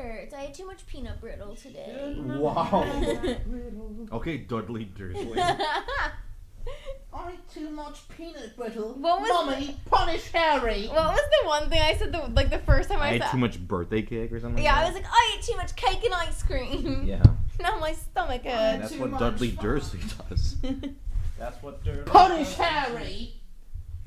hurts. I had too much peanut brittle today. Wow. Okay, Dudley Dursley. I ate too much peanut brittle. What was Mommy, punish Harry. What was the one thing I said the first time I I ate said? too much birthday cake or something. Yeah, like I was like, I ate too much cake and ice cream. Yeah. Now my stomach I hurts. That's too what much Dudley fun. Dursley does. That's what Dudley. Punish Harry.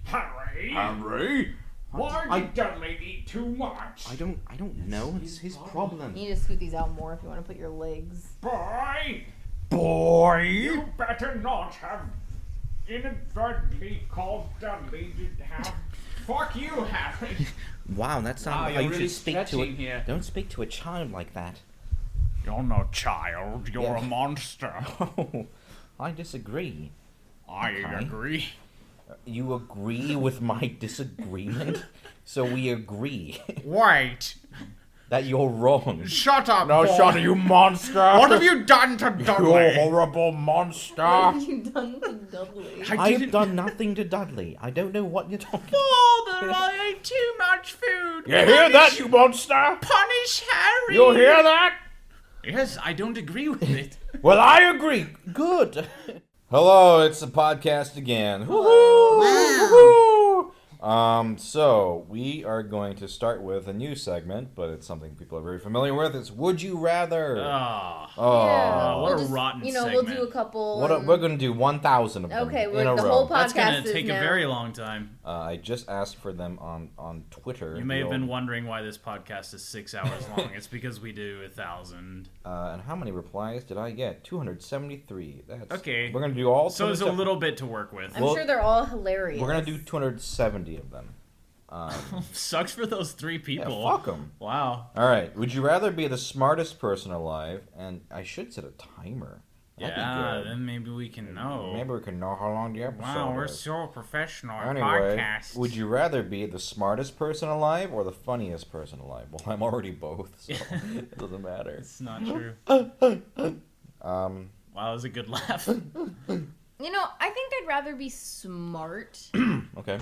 Harry, Harry. why did Dudley eat too much? I don't know. It's his problem. You need to scoot these out more if you want to put your legs. Boy, Boy. you better not have inadvertently called Dudley to have. Fuck you, Harry. Wow, that's not Wow, how you're you really should speak to stretching it. here. Don't speak to a child like that. You're no child. You're Yeah. a monster. Oh, I disagree. I Okay. agree. You agree with my disagreement? So we agree Wait. that you're wrong. Shut up, No, boy. shut up, you monster! What have you done to You Dudley? horrible monster! What have you done to Dudley? I've done nothing to Dudley. I don't know what you're talking about. Father, I ate too much food. You hear that, you monster? Punish Harry. You hear that? Yes, I don't agree with it. Well, I agree. Good. Hello, it's the podcast again. Woohoo! So we are going to start with a new segment, but it's something people are very familiar with. It's Would You Rather? Ah. Yeah, what a we'll just, rotten we'll segment. do a couple. We're going to do 1,000 of them Okay, in a the row. whole podcast That's gonna is take now. a very long time. I just asked for them on Twitter. You may have The been old- wondering why this podcast is 6 hours long. It's because we do 1,000. And how many replies did I get? 273. That's Okay. We're going to do all. So there's a 270 little bit to work with. I'm Well, sure they're all hilarious. We're going to do 270 of them. Sucks for those 3 Yeah, people. fuck them. Wow. All right. Would you rather be the smartest person alive? And I should set a timer. That'd be Yeah, good. then maybe we can know. Maybe we can know how long the episode Wow, we're is. so professional at Anyway, podcasts. would you rather be the smartest person alive or the funniest person alive? Well, I'm already both, so it doesn't matter. It's not true. Wow, that was a good laugh. You know, I think I'd rather be smart. Okay.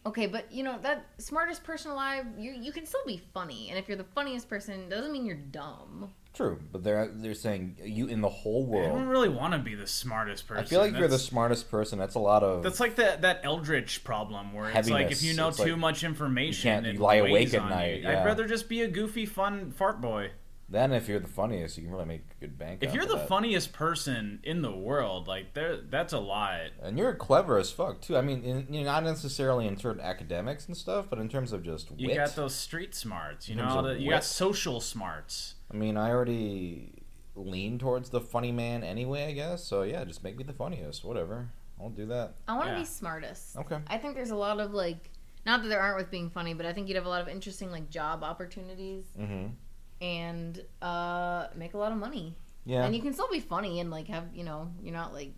Okay, but you know that smartest person alive, you can still be funny, and if you're the funniest person, doesn't mean you're dumb. True, but they're saying you in the whole I don't world. really want to be the smartest person. I feel like if you're the That's- smartest person, that's a lot of. That's like that Eldritch problem where it's like Heaviness. if you know It's too like much information, you it lie weighs awake at on night, you. yeah. I'd rather just be a goofy, fun fart boy. Then if you're the funniest, you can really make good bank. If off you're of the that. funniest person in the world, like that's a lot. And you're clever as fuck too. I mean, not necessarily in certain academics and stuff, but in terms of just wit. You got those street smarts, you In terms know. of You got wit. social smarts. I mean, I already lean towards the funny man anyway, I guess. So yeah, just make me the funniest. Whatever, I'll do that. I want to Yeah. be smartest. Okay. I think there's a lot of like, not that there aren't with being funny, but I think you'd have a lot of interesting like job opportunities Mm-hmm. and make a lot of money. Yeah. And you can still be funny and like have you're not like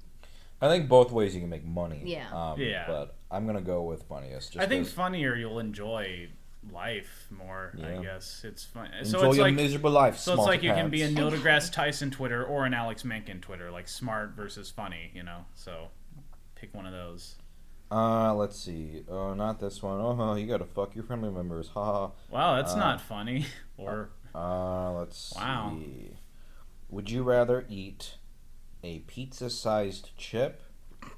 I think both ways you can make money. Yeah. Yeah. But I'm gonna go with funniest. Just I think 'cause funnier you'll enjoy life more. Yeah. I guess it's fun. enjoy So it's your like miserable life. so it's like you can be a smarty Neil deGrasse Tyson Twitter or an Alex Menken Twitter, like smart versus funny. You know, so pick one of those. pants. Let's see. Oh, not this one. Oh, you gotta fuck your family members. Ha. Wow, that's not funny. Or Let's Wow. see. Would you rather eat a pizza-sized chip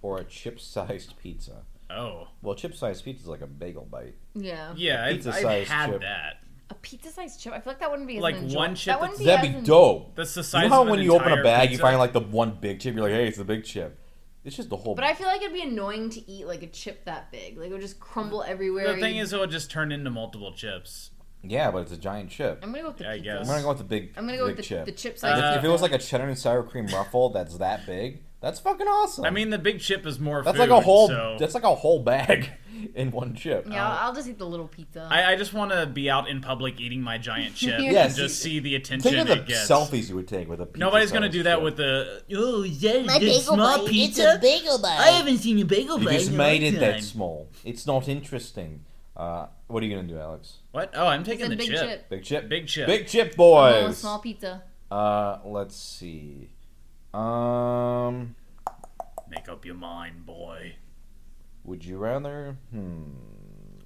or a chip-sized pizza? oh Well, chip-sized pizza is like a bagel bite. yeah. yeah, I've Pizza-sized had chip. that. A pizza-sized chip. I feel like that wouldn't be as Like enjoy- one chip That wouldn't be That'd as be en- dope. That's the You size. know how of an when you open a entire bag, you pizza? find like the one big chip. You're like, hey, it's the big chip. It's just the whole. But I feel like it'd be annoying to eat like a chip that big. Like it would just crumble everywhere. The thing is, it would just turn into multiple chips. Yeah, but it's a giant chip. I'm gonna go with the Yeah, I pizza. I'm guess. gonna go with the big. I'm gonna go big with chip. the chip If size. if it was like a cheddar and sour cream ruffle that's that big, that's fucking awesome. I mean, the big chip is more. that's food, like a whole. So That's like a whole bag in one chip. Yeah, I'll just eat the little pizza. I just want to be out in public eating my giant chip Yes. and just see the attention Think of the it gets. selfies you would take with a pizza. Nobody's gonna do that chip. with the. Oh, is that My a good bagel small bite. pizza? It's a bagel bite. I haven't seen a bagel You bite. just in a made long it that time. small. It's not interesting. What are you gonna do, Alex? What? Oh, I'm taking It's a the big chip. chip. Big chip. Big chip. Big chip, I'm going with boys. small pizza. Let's see. Um, Make up your mind, boy. would you rather?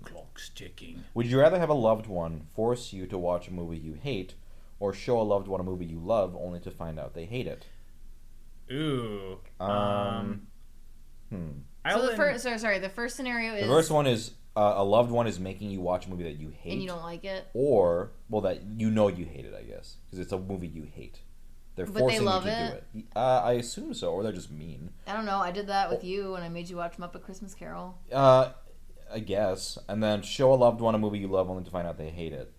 Clock's ticking. Would you rather have a loved one force you to watch a movie you hate, or show a loved one a movie you love only to find out they hate it? Ooh. So the first scenario is The first one is a loved one is making you watch a movie that you hate. and you don't like it. Or, well, that you know you hate it, I guess. Because it's a movie you hate. They're But they forcing love you to it? do it. I assume so, or they're just mean. I don't know. I did that with you when I made you watch Muppet Christmas Carol. I guess. And then show a loved one a movie you love only to find out they hate it.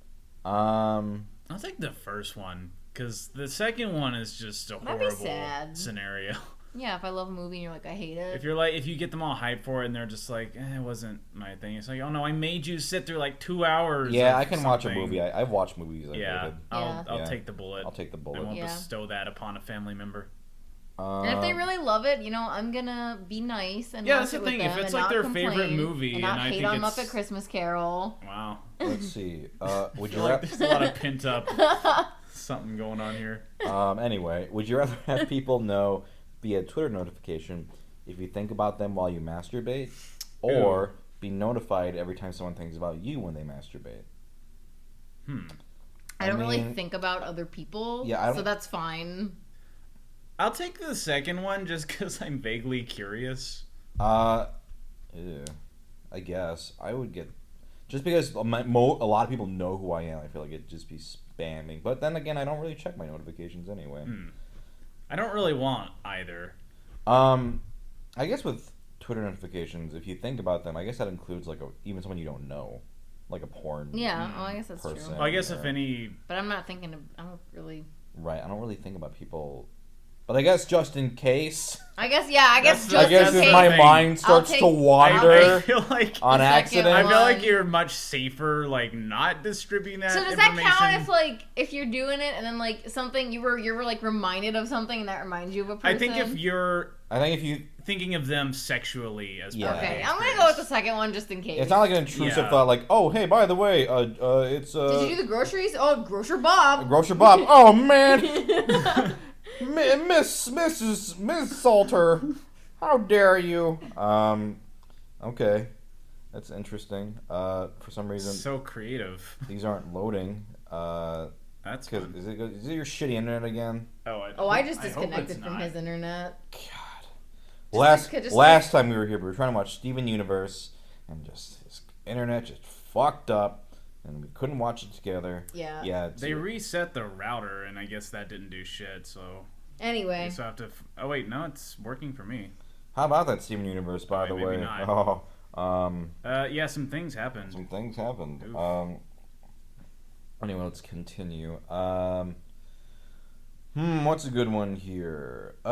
I'll take the first one, because the second one is just a That'd be horrible sad. scenario. Yeah, if I love a movie and you're like, I hate it. If you get them all hyped for it and they're just like, it wasn't my thing. It's like, oh no, I made you sit through like 2 hours. Yeah, of I can watch a something. movie. I've watched movies I Yeah, hated. I'll Yeah. take the bullet. I'll take the I bullet. won't Yeah. bestow that upon a family member. And if they really love it, I'm gonna be nice and Yeah, watch that's it the with thing. them If it's and like not their complain favorite movie and not and I hate think on it's- Muppet Christmas Carol. Wow. Let's see. Would I you feel like rather... there's a lot of pent up something going on here. Anyway, would you rather have people know via Twitter notification if you think about them while you masturbate, or be notified every time someone thinks about you when they masturbate? I don't really mean, think about other people, Yeah, so that's fine. I'll take the second one just because I'm vaguely curious. I guess I would get, just because a lot of people know who I am. I feel like it'd just be spamming. But then again, I don't really check my notifications anyway. I don't really want either. I guess with Twitter notifications, if you think about them, I guess that includes like even someone you don't know, like a porn. Yeah, I guess that's person. true. Well, I guess if or- any... But I'm not thinking of. I don't really. Right, I don't really think about people, but I guess just in case. I guess just I guess in if case. my thing. mind starts take- to I wander feel like... on The second accident. I feel like one. you're much safer, like, not distributing that So does that information. count if you're doing it and then like something you were like reminded of something and that reminds you of a person? I think if you're I think if you, thinking of them sexually as Yeah. part of the Okay, I'm gonna experience. go with the second one just in case. it's not like an intrusive Yeah. thought, like, oh hey, by the way, it's Did you do the groceries? Oh, Grocer Bob. Grocer Bob. Oh man, Miss Salter, how dare you? Okay, that's interesting. For some reason, So creative. these aren't loading. That's Cause fun. is it your shitty internet again? Oh, I just hope disconnected it's from not. his internet. God. Last time we were here, we were trying to watch Steven Universe, and just his internet just fucked up, and we couldn't watch it together. Yeah. Yeah. They reset the router, and I guess that didn't do shit, so... Anyway. I just have to... Oh, wait, no, it's working for me. How about that Steven Universe, by Oh, the maybe way? not. Oh, Yeah, some things happened. some things happened. Oof. Anyway, let's continue. What's a good one here? A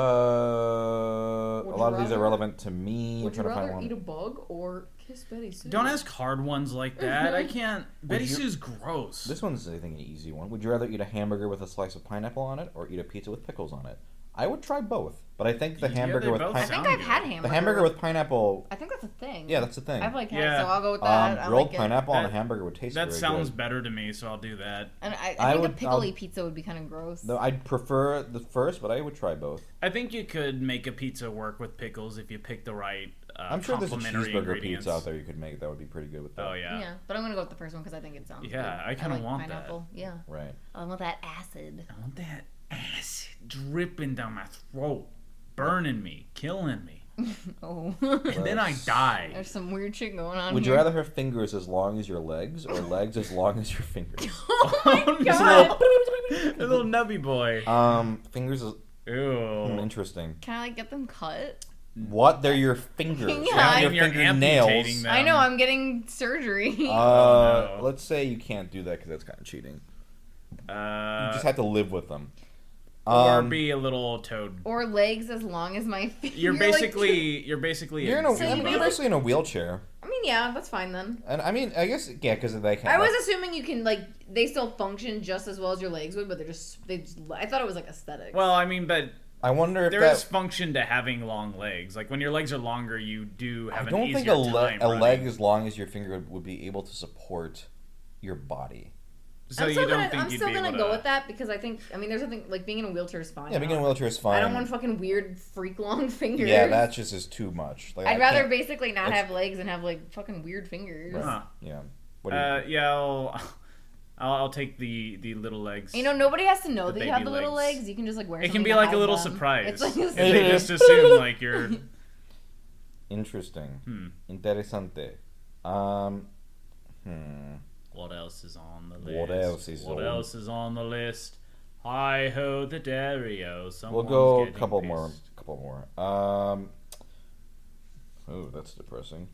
lot of these are relevant to me. Would I'm you trying to find rather one. eat a bug or kiss Betty Sue? Don't ask hard ones like that. I can't... Betty you- Sue's gross. This one's, I think, an easy one. Would you rather eat a hamburger with a slice of pineapple on it, or eat a pizza with pickles on it? I would try both, but I think the Yeah, hamburger they with both I pineapple. think sound I've had good. hamburger. The hamburger with pineapple. I think that's a thing. Yeah, that's the thing. I've like had Yeah. so I'll go with that. I Grilled like it. pineapple on a That- hamburger would taste That very sounds good. better to me, so I'll do that. And I I think would- a pickly pizza would be kind of gross. Though I'd prefer the first, but I would try both. I think you could make a pizza work with pickles if you pick the right I'm sure there's a complementary cheeseburger ingredients. pizza out there you could make that would be pretty good with that. Oh, yeah. Yeah, but I'm gonna go with the first one because I think it sounds good. Yeah, I kinda like want that. pineapple. Yeah, Right. I want that acid. I want that acid dripping down my throat, burning me, killing me. Oh, And then I die. there's some weird shit going on. Would you here. rather have fingers as long as your legs, or legs as long as your fingers? Oh my Just god! a little nubby boy. Fingers is Ew. interesting. Can I like get them cut? What? They're your fingers. Yeah, not I- your You're fingernails. amputating them. I know I'm getting surgery. no. Let's say you can't do that because that's kind of cheating. You just Uh, have to live with them. or be a little toad. or legs as long as my feet. You're like- basically you're a in a. So I you mean, mean- you're basically in a wheelchair, I mean, yeah, that's fine then. and I mean, I guess yeah, because they can. I was assuming you can like they still function just as well as your legs would, but I thought it was like aesthetic. Well, I mean, but I wonder if there that. is function to having long legs. Like when your legs are longer, you do have I an don't easier think a time leg running. as long as your finger would be able to support your body. So I'm you still don't gonna, think I'm you'd still be gonna able go to... with that because I think there's something like being in a wheelchair is fine. Yeah, being in a wheelchair is fine. I don't want fucking weird freak long fingers. Yeah, that just is too much. Like, I'd I rather can't- basically not it's- have legs and have like fucking weird fingers. Right. Huh. Yeah. What do you? Yeah, I'll take the little legs. You know, nobody has to know The that you have baby the little legs. legs. You can just like wear. It can something be to like a hide little them. surprise. It's like If they just assume like you're. Interesting. Interessante. What else is on the list? What else is What on- else is on the list? Hi ho the Dario. We'll Someone's go a getting couple pissed. more. Oh, that's depressing.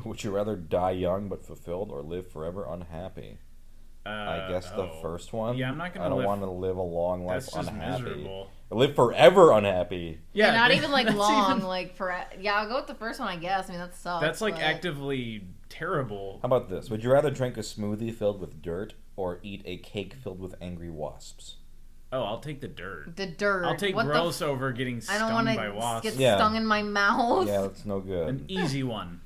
Would you rather die young but fulfilled, or live forever unhappy? I guess the first one. Yeah, I'm not gonna I don't live- want to live a long life That's just unhappy. miserable. Live forever unhappy. Yeah, not even like that's long, even- like for. Yeah, I'll go with the first one, I guess. I mean, that sucks. That's like but- actively terrible. How about this? Would you rather drink a smoothie filled with dirt or eat a cake filled with angry wasps? Oh, I'll take the dirt. The dirt. I'll take What the gross over getting I don't stung want by to wasps. get Yeah. stung in my mouth. Yeah, that's no An good. easy one.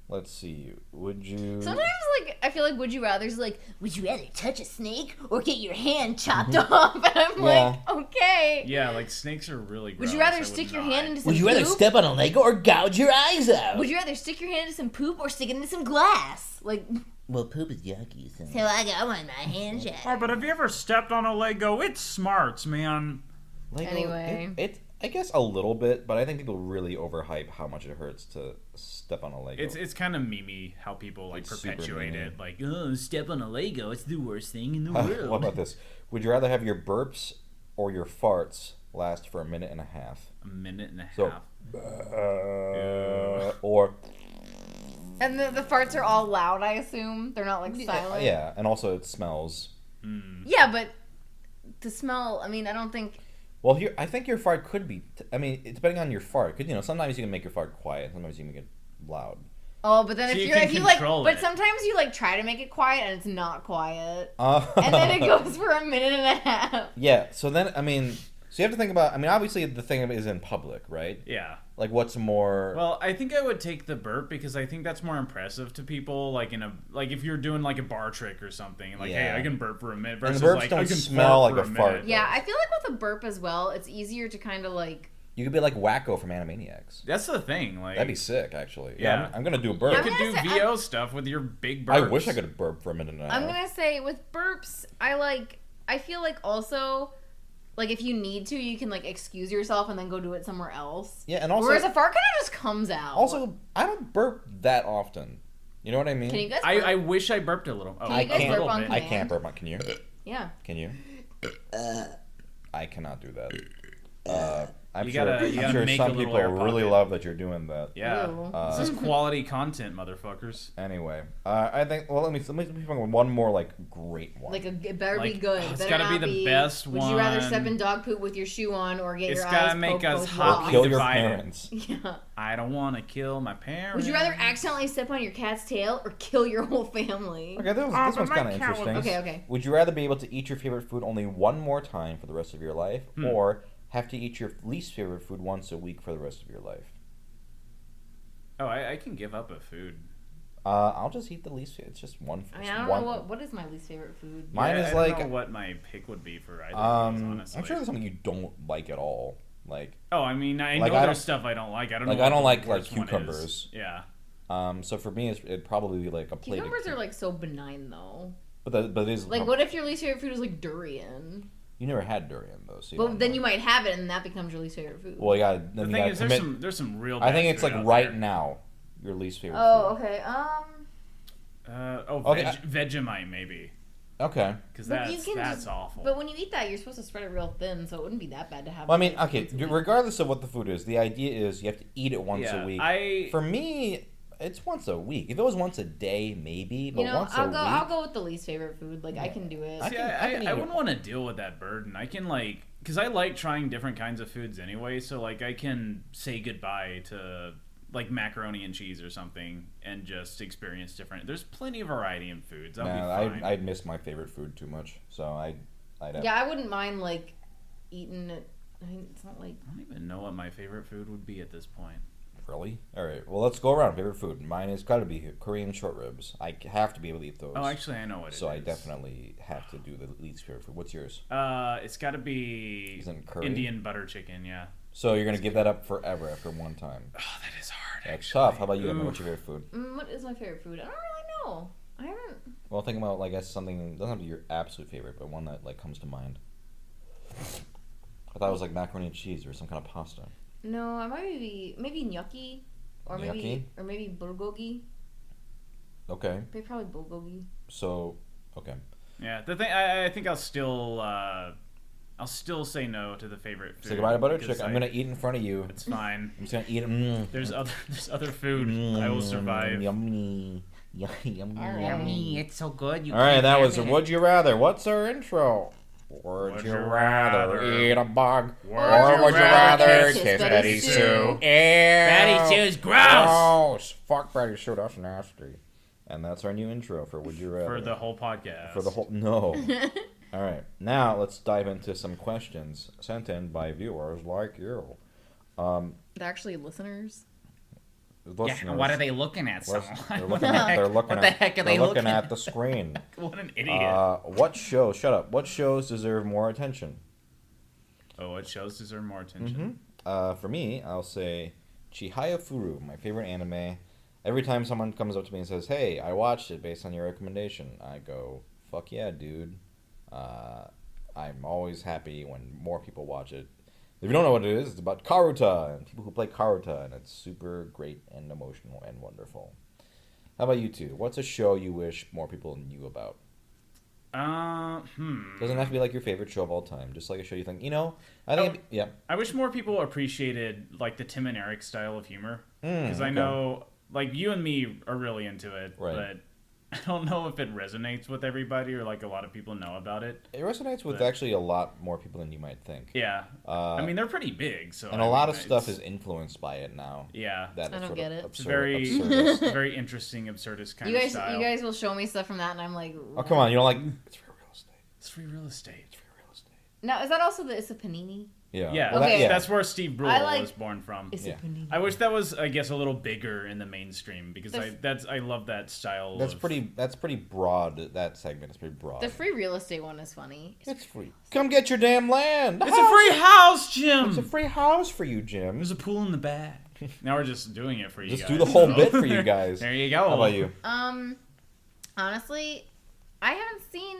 Let's see. Would you? Sometimes, like, I feel like would you rather's like, would you rather touch a snake or get your hand chopped off? And I'm like, okay. Yeah, like snakes are really gross. Would you rather I would stick your not. hand into some Would you rather poop? step on a Lego or gouge your eyes out? Would you rather stick your hand into some poop or stick it into some glass? Like, Well, poop is yucky, so. so I want my hand Oh, shot. but have you ever stepped on a Lego? It smarts, man. Lego, Anyway. it I guess a little bit, but I think people really overhype how much it hurts to step on a Lego. It's kind of memey how people like It's super perpetuate memey. it. Like, oh, step on a Lego. It's the worst thing in the What world. about this? Would you rather have your burps or your farts last for a minute and a half? A minute and a So, half. or And the farts are all loud, I assume. They're not like silent. yeah, and also it smells. Yeah, but the smell, I mean, I don't think. Well, here I think your fart could be. I mean, depending on your fart, because sometimes you can make your fart quiet, sometimes you can make it loud. Oh, but then So if you you're can if you like, control but it. sometimes you like try to make it quiet and it's not quiet, and then it goes for a minute and a half. Yeah. So then, I mean, so you have to think about. I mean, obviously the thing is in public, right? Yeah. Like, what's more? Well, I think I would take the burp because I think that's more impressive to people. Like if you're doing like a bar trick or something, like Yeah. hey, I can burp for a minute And the versus burps like don't I can smell fart like for a fart. minute. Yeah, I feel like with a burp as well, it's easier to kind of like. You could be like Wacko from Animaniacs. That's the thing. Like That'd be sick, actually. Yeah. I'm gonna do a you burp. I'm could do gonna say- VO stuff with your big burps. I wish I could burp for a minute and a half. I'm gonna say with burps, I feel like also, like if you need to, you can like excuse yourself and then go do it somewhere else. Yeah, and also, Whereas a fart kind of just comes out. also, I don't burp that often. You know what I mean? can you guys? Burp? I wish I burped a little. Oh, Can you I guys can't. burp on I command? can't burp. Can you? Yeah. Can you? I cannot do that. I'm You sure, gotta- you I'm gotta sure make some a little people air really pocket. love that you're doing that. Yeah. Ew. This is quality content, motherfuckers. Anyway, I think. Well, let me think of one more like great one. Like it better be Like, good. it's Better gotta be not the best Would you rather step one. in dog poop with your shoe on or get It's your gotta eyes make poked us both hotly ways? Kill your divided. parents. Yeah. I don't want to kill my parents. Would you rather accidentally step on your cat's tail or kill your whole family? Okay, this but one's my kind of cat was- interesting. Okay. Would you rather be able to eat your favorite food only one more time for the rest of your life, or have to eat your least favorite food once a week for the rest of your life? Oh, I can give up a food. I'll just eat the least. It's just one. I mean, I don't know what is my least favorite food. Mine Yeah, is I like. don't know what my pick would be for either of these, honestly. I'm sure there's something you don't like at all. Like, Oh, I mean, I Like, know I there's don't- stuff I don't like. I don't like, know. I what don't the like, worst one is. cucumbers. Yeah. so for me, it'd probably be like a plate. Cucumbers are like so benign though. but it is Like, what if your least favorite food is like durian? You never had durian though, so you But don't then know. you might have it, and that becomes your least favorite food. Well, you gotta. The Then you thing gotta is, commit. there's some real. I think bad it's food like out right there. now, your least favorite. Oh, food. okay. Okay, Vegemite maybe, Okay. because But you that's can that's just- awful. But when you eat that, you're supposed to spread it real thin, so it wouldn't be that bad to have. Well, I mean, it okay. once a week. Regardless of what the food is, the idea is you have to eat it once yeah, a week. I For me, it's once a week. If it was once a day, maybe. But You know, once a I'll week. I'll go with the least favorite food. Like I Yeah. can do it. I See, can eat I it. wouldn't want to deal with that burden. I can because I like trying different kinds of foods anyway. So like I can say goodbye to like macaroni and cheese or something and just experience different. There's plenty of variety in foods. I'll be fine. I'd miss my favorite food too much. So I'd have. Yeah, I wouldn't mind like eating it. I mean, it's not like I don't even know what my favorite food would be at this point. Really? All right. Well, let's go around. Favorite food. Mine has got to be Korean short ribs. I have to be able to eat those. Oh, actually, I know what it is. So I definitely have to do the least favorite food. What's yours? It's got to be Isn't curry? Indian butter chicken. Yeah. So you're gonna give that up forever after one time. Oh, that is hard. That's actually. tough. How about you? Emma? Oof. What's your favorite food? what is my favorite food? I don't really know. I haven't. Well, think about, like, that's something, doesn't have to be your absolute favorite, but one that, like, comes to mind. I thought it was, like, macaroni and cheese or some kind of pasta. No, I might be maybe gnocchi, or maybe bulgogi. Okay. Maybe probably bulgogi. So, okay. Yeah, the thing I think I'll still say no to the favorite food. Say goodbye to butter because chicken. I'm gonna eat in front of you. It's fine. I'm just gonna eat it. There's other food. I will survive. Yummy. Yummy. Yummy, it's so good. All right, that was Would You Rather. What's our intro? Would you rather eat a bug, or would you rather kiss Betty Sue? Betty Sue's gross. Fuck Betty Sue, that's nasty. And that's our new intro for Would You Rather. For the whole podcast. No. All right, now let's dive into some questions sent in by viewers like you. They're actually listeners. Listeners, Yeah, what are they looking at? They're Someone? looking at, What the heck are they looking at the screen. What an idiot. What shows? Shut up. What shows deserve more attention? What shows deserve more attention? For me, I'll say Chihaya Furu, my favorite anime. Every time someone comes up to me and says, "Hey, I watched it based on your recommendation," I go, "Fuck yeah, dude." I'm always happy when more people watch it. If you don't know what it is, it's about Karuta and people who play Karuta, and it's super great and emotional and wonderful. How about you two? What's a show you wish more people knew about? Doesn't have to be like your favorite show of all time. Just like a show you think, I think, yeah. I wish more people appreciated like the Tim and Eric style of humor, because I know like you and me are really into it, Right. but I don't know if it resonates with everybody or like a lot of people know about it. It resonates with actually a lot more people than you might think. Yeah, I mean they're pretty big, so And a lot of stuff is influenced by it now. Yeah, That I don't get it. it's very absurdist. very interesting, absurdist kind You of guys, style. you guys will show me stuff from that, and I'm like, Oh, come on. You don't like... It's free real estate. It's free real estate. It's free real estate. Now, is that also it's a panini? Yeah. Yeah, Well, Okay. that's where Steve Brule was born from. It's Yeah. a panini. I wish that was, I guess, a little bigger in the mainstream because The I love that style. That's of, pretty broad. That segment is pretty broad. The free real estate one is funny. It's free. Come get your damn land. It's a free house, Jim. It's a free house for you, Jim. There's a pool in the back. Now we're just doing it for you Just guys. do the whole so- bit for you guys. There you go. How about you? Honestly, I haven't seen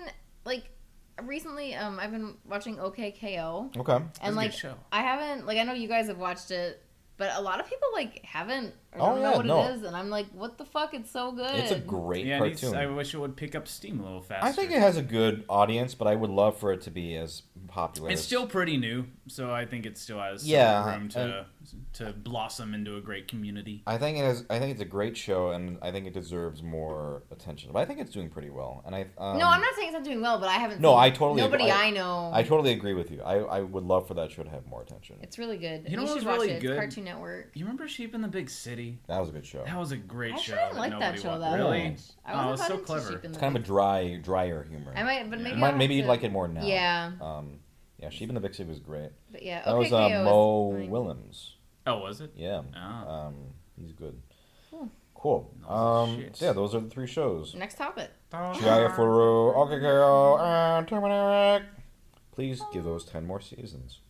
recently. I've been watching OKKO, Okay. and a good show. I haven't I know you guys have watched it, but a lot of people haven't or Oh, don't yeah, know what no. it is, and I'm like, what the fuck? It's so good. It's a great Yeah, cartoon. I wish it would pick up steam a little faster. I think it has a good audience, but I would love for it to be as popular. It's as... still pretty new, so I think it still has Yeah, room to blossom into a great community. I think it has. I think it's a great show, and I think it deserves more attention. But I think it's doing pretty well. And no, I'm not saying it's not doing well, but I haven't. No, seen I totally Nobody agree. I know. I totally agree with you. I would love for that show to have more attention. It's really good. You know what should was watch really it. It's good? Cartoon Network. You remember Sheep in the Big City? That was a good show. That was a great I show. didn't like that nobody show watched. that Really? much. I Oh, wasn't it's so into clever. Sheep in the It's kind of a drier humor. I might, but maybe You I'll maybe have you'd to- like it more now. Yeah. Yeah, Sheep in the Big City was great. But yeah, That was OKKO Mo is fine. Willems. Oh, was it? Yeah. Oh. He's good. Cool. Cool. Shit. So yeah, those are the three shows. Next topic. Chihaya Furu, OKKO, and Tim and Eric. Please give those 10 more seasons.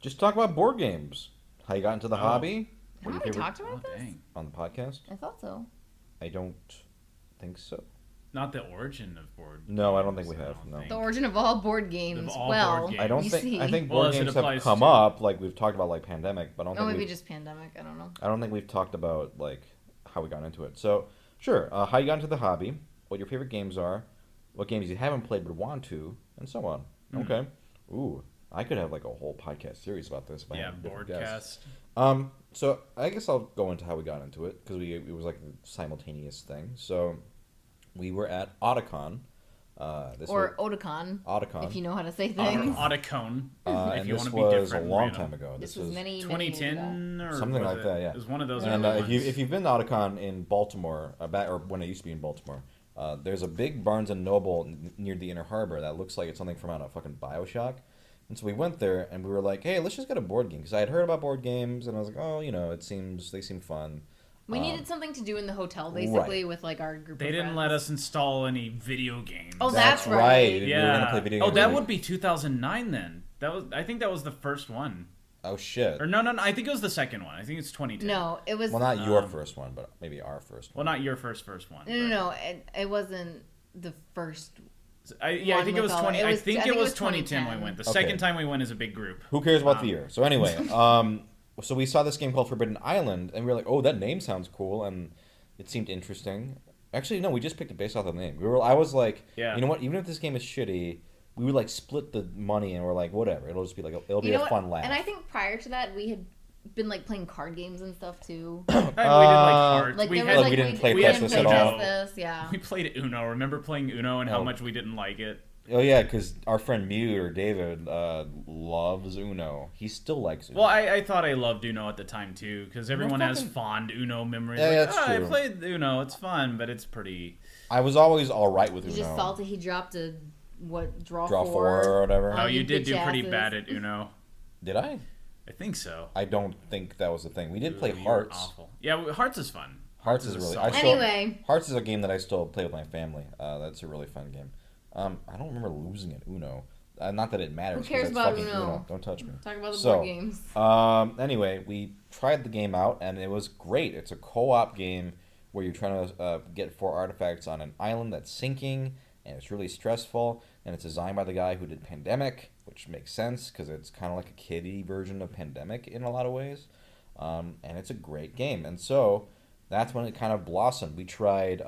Just talk about board games. How you got into the hobby? What are your Haven't we favorite- talked about this? Dang. on the podcast? I thought so. I don't think so. Not the origin of board. No, I don't think games, we have, don't no. think. The origin of all board games. Of all well, board games. I don't you think. see. I think Well, board as it games have applies come to- up. Like we've talked about, like pandemic, but I don't Oh, think maybe we've, just pandemic. I don't know. I don't think we've talked about like how we got into it. So sure, how you got into the hobby, what your favorite games are, what games you haven't played but want to, and so on. Okay. Ooh, I could have like a whole podcast series about this. If I Yeah, had different guests. boardcast. So I guess I'll go into how we got into it because it was like a simultaneous thing. So we were at Otakon. Or Otakon, Otakon. if you know how to say things. Otacone. and if you this want to be was a different. long random. time ago. This was many, many years ago. 2010 or Something was like that, yeah. It was one of those And early if ones. you've been to Otakon in Baltimore, or when it used to be in Baltimore, there's a big Barnes & Noble near the Inner Harbor that looks like it's something from out of fucking Bioshock. And so we went there, and we were like, hey, let's just get a board game. Because I had heard about board games, and I was like, oh, they seem fun. We needed something to do in the hotel, basically, with like our group. They of didn't friends. let us install any video games. Oh, that's right. We were Yeah. gonna play video Oh, games. that would be 2009 then. I think that was the first one. Oh shit. Or no, I think it was the second one. I think it's 2010. No, it was. Well, not your first one, but maybe our first Well, one. not your first one. No, it wasn't the first. I one think it was with all- 20. it I was- think I it think it was was 2010 when we 2010. went. The Okay. second time we went as a big group. Who cares about the year? So anyway, so we saw this game called Forbidden Island, and we were like, oh, that name sounds cool, and it seemed interesting. Actually, no, we just picked it based off the name. I was like, Yeah. you know what? Even if this game is shitty, we would like split the money, and we're like, whatever. It'll just be like, it'll be You know a what? fun laugh. And I think prior to that, we had been like playing card games and stuff too. And we did like cards. Like we there had, was Like, we didn't play we Tetris didn't play at all. This, yeah. we played Uno. Remember playing Uno and how Oh. much we didn't like it? Oh yeah, because our friend Mew or David loves Uno. He still likes Uno. Well, I thought I loved Uno at the time too, because everyone has fucking- fond Uno memories. Yeah, like, that's I true. played Uno. It's fun, but it's pretty. I was always all right with He's Uno. just salty. He dropped a draw Draw four four or whatever. Oh, Oh, you you did bitch do pretty asses. bad at Uno. Did I? I think so. I don't think that was the thing. We did play Ooh, you were Hearts. Awful. Yeah, Hearts is fun. Hearts is really. solid. Anyway. Hearts is a game that I still play with my family. That's a really fun game. I don't remember losing at Uno. Not that it matters. Who cares 'cause it's about fucking Uno? Don't touch me. Talk about the So, board games. Anyway, we tried the game out and it was great. It's a co-op game where you're trying to get 4 artifacts on an island that's sinking, and it's really stressful. And it's designed by the guy who did Pandemic, which makes sense because it's kind of like a kiddie version of Pandemic in a lot of ways. And it's a great game. And so that's when it kind of blossomed. We tried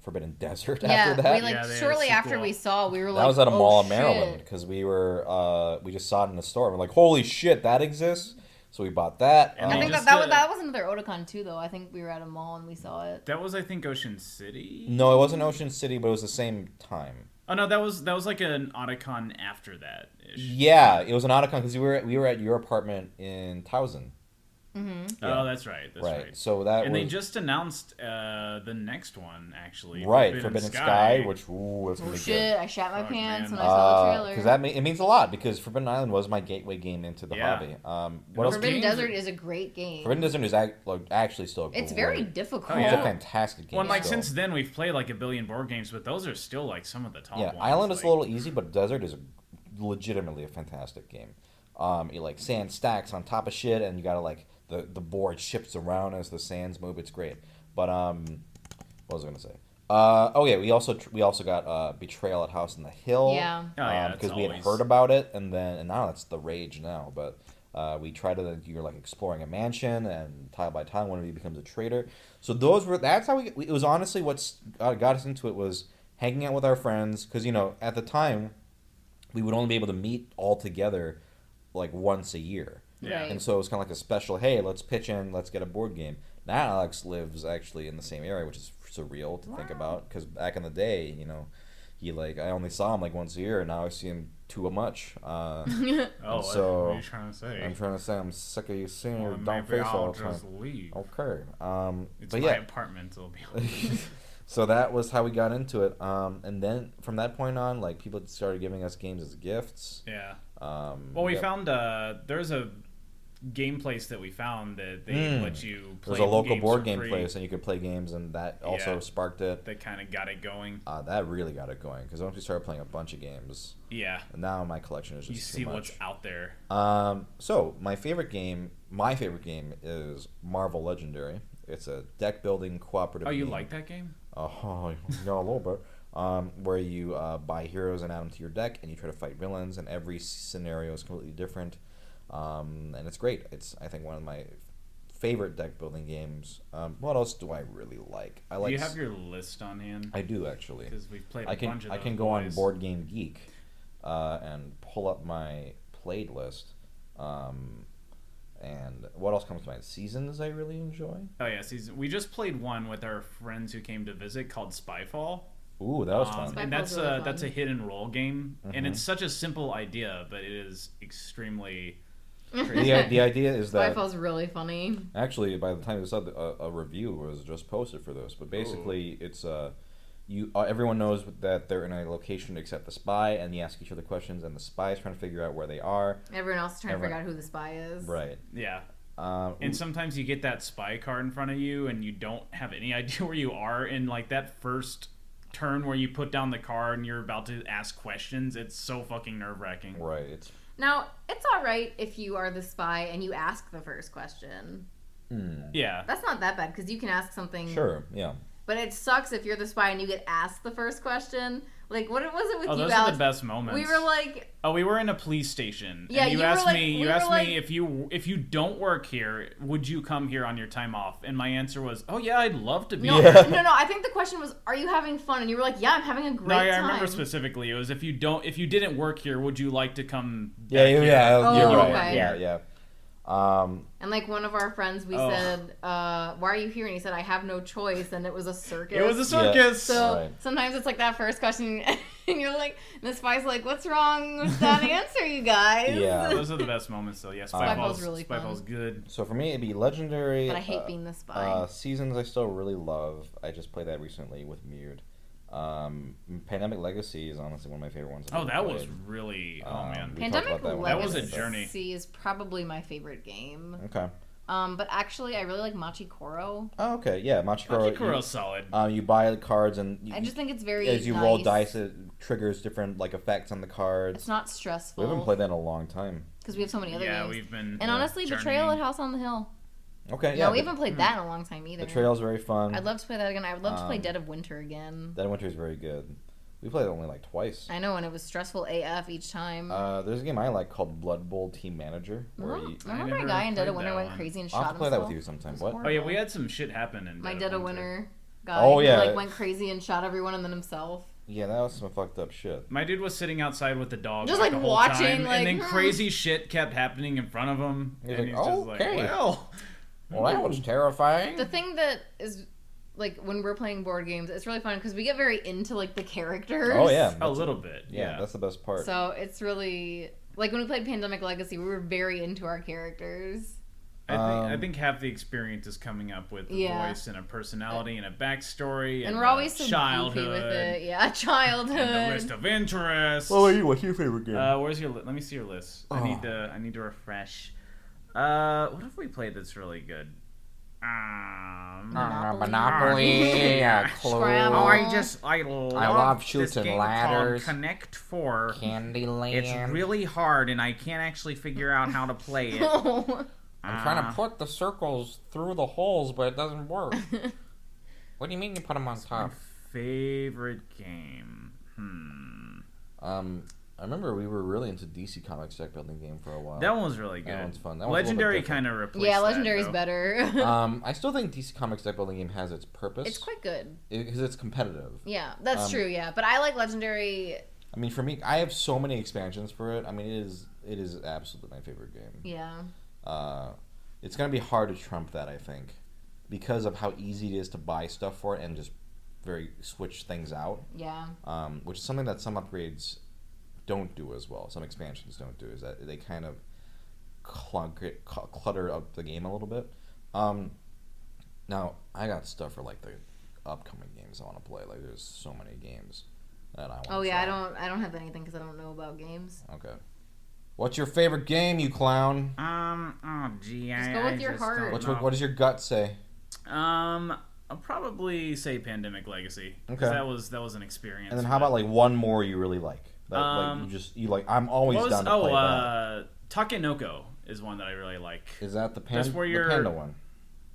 Forbidden Desert Yeah, after that. we like Yeah, they had a shortly after sequel. we saw, we were like, That was at a oh, mall in shit. Maryland because we just saw it in the store. We're like, holy shit, that exists! So we bought that. And I they think just, that was another Otakon too, though. I think we were at a mall and we saw it. That was, I think, Ocean City. No, it wasn't Ocean City, but it was the same time. Oh no, that was like an Otakon after that ish. Yeah, it was an Otakon because we were at your apartment in Towson. Mm-hmm. Oh, that's right. That's Right. right. So that And was they just announced the next one actually. right Forbidden Sky, which that's Oh gonna be shit! I shat my Fuck, pants man. when I saw the good. trailer. Because it means a lot because Forbidden Island was my gateway game into the Yeah. hobby. What else? Forbidden games- Desert is a great game. Forbidden Desert is actually still. It's great. very difficult. Oh, It's yeah. a fantastic game. Well, and, like still. since then we've played like a billion board games, but those are still like some of the top Yeah, ones. Island is like, a little easy, but Desert is legitimately a fantastic game. You like sand stacks on top of shit, and you gotta like the board shifts around as the sands move. It's great. But what was I gonna say? Oh yeah, we also got Betrayal at House in the Hill. Yeah. Oh, yeah, it's because we had always- heard about it, and now it's the rage now. But we tried to you're like exploring a mansion, and tile by tile, one of you becomes a traitor. So that's how it was honestly what's got us into it was hanging out with our friends because at the time we would only be able to meet all together like once a year. Yeah. Right. And so it was kind of like a special, hey, let's pitch in, let's get a board game. Now Alex lives actually in the same area, which is surreal to think about. Because back in the day, I only saw him like once a year, and now I see him too much. Oh, so- what are you trying to say? I'm trying to say I'm sick of you seeing your Well, dumb maybe face all I'll the time. just leave. Okay. It's but my yeah. apartment. It'll be. So that was how we got into it. And then from that point on, like people started giving us games as gifts. Yeah. Well, Well, we found there's a game place that we found that they let you play. There's a local games board for game free. place, and you could play games, and that also Yeah. sparked it. That kind of got it going. That really got it going because once we started playing a bunch of games, Yeah. now my collection is just You too see much. what's out there. So my favorite game is Marvel Legendary. It's a deck building cooperative. Oh, you game. like that game? Oh, yeah, a little bit. Where you buy heroes and add them to your deck, and you try to fight villains, and every scenario is completely different. And it's great. It's I think one of my favorite deck building games. What else do I really like? I like. Do you have your list on hand? I do actually. Because we've played a I can bunch of I those can go on boys. Board Game Geek, and pull up my played list. And what else comes to mind? Seasons I really enjoy. Oh yeah, season. We just played one with our friends who came to visit called Spyfall. Ooh, that was fun. And Spyfall's that's really that's a fun. hit and roll game, and Mm-hmm. it's such a simple idea, but it is extremely. The idea is that Spyfall's really funny. actually by the time this up, a review was just posted for this. But basically, it's everyone knows that they're in a location except the spy, and you ask each other questions, and the spy is trying to figure out where they are. Everyone else is trying to Everyone- figure out who the spy is. Right. Yeah. And And sometimes you get that spy card in front of you, and you don't have any idea where you are. In like that first turn where you put down the card and you're about to ask questions, it's so fucking nerve wracking. right, it's Now, it's all right if you are the spy and you ask the first question. Yeah. That's not that bad because you can ask something. Sure, yeah. But it sucks if you're the spy and you get asked the first question. Like, what was it with you, those Alex? are the best moments. We were like... Oh, we were in a police station. Yeah, and you you were asked like- me. we You were asked like- me if you don't work here, would you come here on your time off? And my answer was, oh yeah, I'd love to be. No, here. no. I think the question was, are you having fun? And you were like, yeah, I'm having a great No, time. I remember specifically. It was if you didn't work here, would you like to come? Yeah, back here? Oh, you're right. okay. Yeah. And like one of our friends, we said, why are you here? And he said, I have no choice. And it was a circus. It was a circus. So Right. sometimes it's like that first question, and you're like, and the spy's like, what's wrong with that answer, you guys? Yeah. Those are the best moments, though. Yeah, Spyfall's really fun. Spyfall's good. So for me, it'd be Legendary. But I hate being the spy. Seasons I still really love. I just played that recently with Mirrored. Pandemic Legacy is honestly one of my favorite ones. I've Oh, ever that played. was really. Oh man. we talked Pandemic about that one. That was a Legacy journey. is probably my favorite game. Okay. But actually, I really like Machikoro. Oh, okay. Yeah, Machikoro. Machikuro's solid. You buy the cards and I just think it's very as you nice. roll dice, it triggers different like effects on the cards. It's not stressful. We haven't played that in a long time. because we have so many other Yeah, games. we've been. And honestly, Betrayal journeying. at House on the Hill. Okay. Yeah. No, we haven't played that in a long time either. Betrayal's very fun. I'd love to play that again. I would love to play Dead of Winter again. Dead of Winter is very good. We played it only like twice. I know, and it was stressful AF each time. There's a game I like called Blood Bowl Team Manager. Where you, Remember a never guy in Dead of played Winter that went one. crazy and I'll shot have to play himself? that with you sometime. It was What? Oh yeah, horrible. we had some shit happen in My Dead Dead of Winter. Winter guy Oh, who yeah. like went crazy and shot everyone and then himself. Yeah, that was some fucked up shit. My dude was sitting outside with the dog, Just, like, like, the whole watching, time, like, and then hmm. crazy shit kept happening in front of him, He's and like, he's just "Okay." like, well, Well, that was terrifying. The thing that is like when we're playing board games, it's really fun because we get very into like the characters. Oh yeah, a little bit, yeah, that's the best part. So it's really like when we played Pandemic Legacy, we were very into our characters. I think half the experience is coming up with a Yeah. voice and a personality and a backstory And and we're always so childhood goofy with it. Yeah, childhood. and the list of interests. What about you? What's your favorite game? Where's your? Let me see your list. Oh. I need to refresh. What have we played that's really good? Monopoly. Clue, Scrabble. I love shooting this game ladders. called Connect 4. Candyland. It's really hard, and I can't actually figure out how to play it. I'm trying to put the circles through the holes, but it doesn't work. What do you mean you put them on My top? favorite game. I remember we were really into DC Comics deck building game for a while. That one was really good. That one's fun. That one's a little bit Legendary different. kind of replaced Yeah, that, Legendary's though. better. I still think DC Comics deck building game has its purpose. It's quite good. Because it's competitive. Yeah, that's true. Yeah, but I like Legendary. I mean, for me, I have so many expansions for it. I mean, it is absolutely my favorite game. Yeah. It's gonna be hard to trump that, I think, because of how easy it is to buy stuff for it and just switch things out. Yeah. Which is something that some upgrades don't do as well. Some expansions don't do, is that they kind of clutter up the game a little bit. Now I got stuff for like the upcoming games I want to play. Like there's so many games that I want. Oh yeah, I don't have anything because I don't know about games. Okay. What's your favorite game, you clown? Oh gee, Just go with your heart. What does your gut say? I'll probably say Pandemic Legacy. 'Cause Okay. that was an experience. And then how about like one more you really like? That like I'm always down to play that. Takenoko is one that I really like. Is that the That's where the you're- panda one?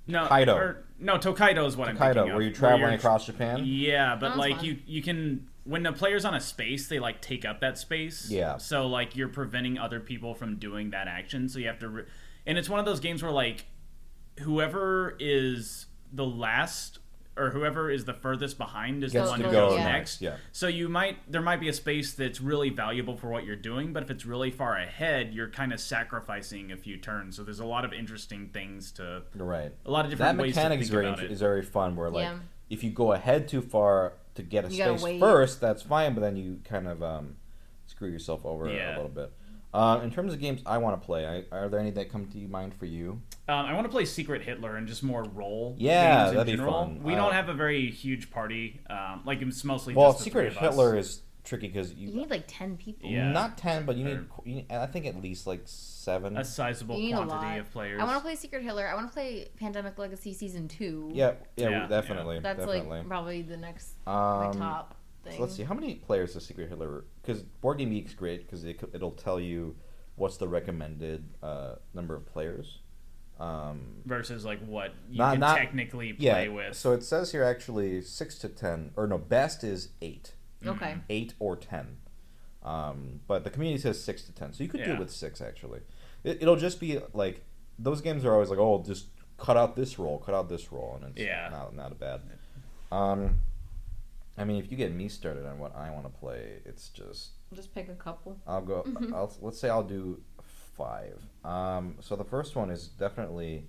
No, Tokaido. Tokaido is what I'm thinking of. Where you're traveling you're- across Japan? Yeah, but Sounds like fun. you can when the player's on a space, they like take up that space. Yeah. So like you're preventing other people from doing that action. So you have to, and it's one of those games where like whoever is the last or whoever is the furthest behind is the Gets one to who go goes yeah. next. Yeah. So there might be a space that's really valuable for what you're doing, but if it's really far ahead, you're kind of sacrificing a few turns. So there's a lot of interesting things to. You're right. A lot of That different ways to mechanic think is very about it. is very fun. Where like Yeah. if you go ahead too far to get a You gotta space wait. first, that's fine. But then you kind of screw yourself over a Yeah. little bit. In terms of games I want to play, are there any that come to mind for you? I want to play Secret Hitler and just more role. Yeah, games in that'd be general. fun. We don't have a very huge party. Like it's mostly Well, just the three Secret of us. Hitler is tricky because You need like 10 people. Yeah. not 10, but you Or- need I think at least like 7. a sizable You need a quantity lot. of players. I want to play Secret Hitler. I want to play Pandemic Legacy Season 2. Yeah, Yeah, definitely. That's definitely. like probably the next my Um, top thing. So let's see, how many players does Secret Hitler? Because Board Game Geek's great because it'll tell you what's the recommended number of players. Versus like what you Not- can not- technically Yeah, play with. so it says here actually 6 to 10, or no, best is 8. Okay. 8 or 10. But the community says 6 to 10, so you could do Yeah. it with 6 actually. It'll just be like, those games are always like, oh, just cut out this role, and it's not a bad. I mean, if you get me started on what I want to play, it's just pick a couple. I'll go. Let's say I'll do 5. So the first one is definitely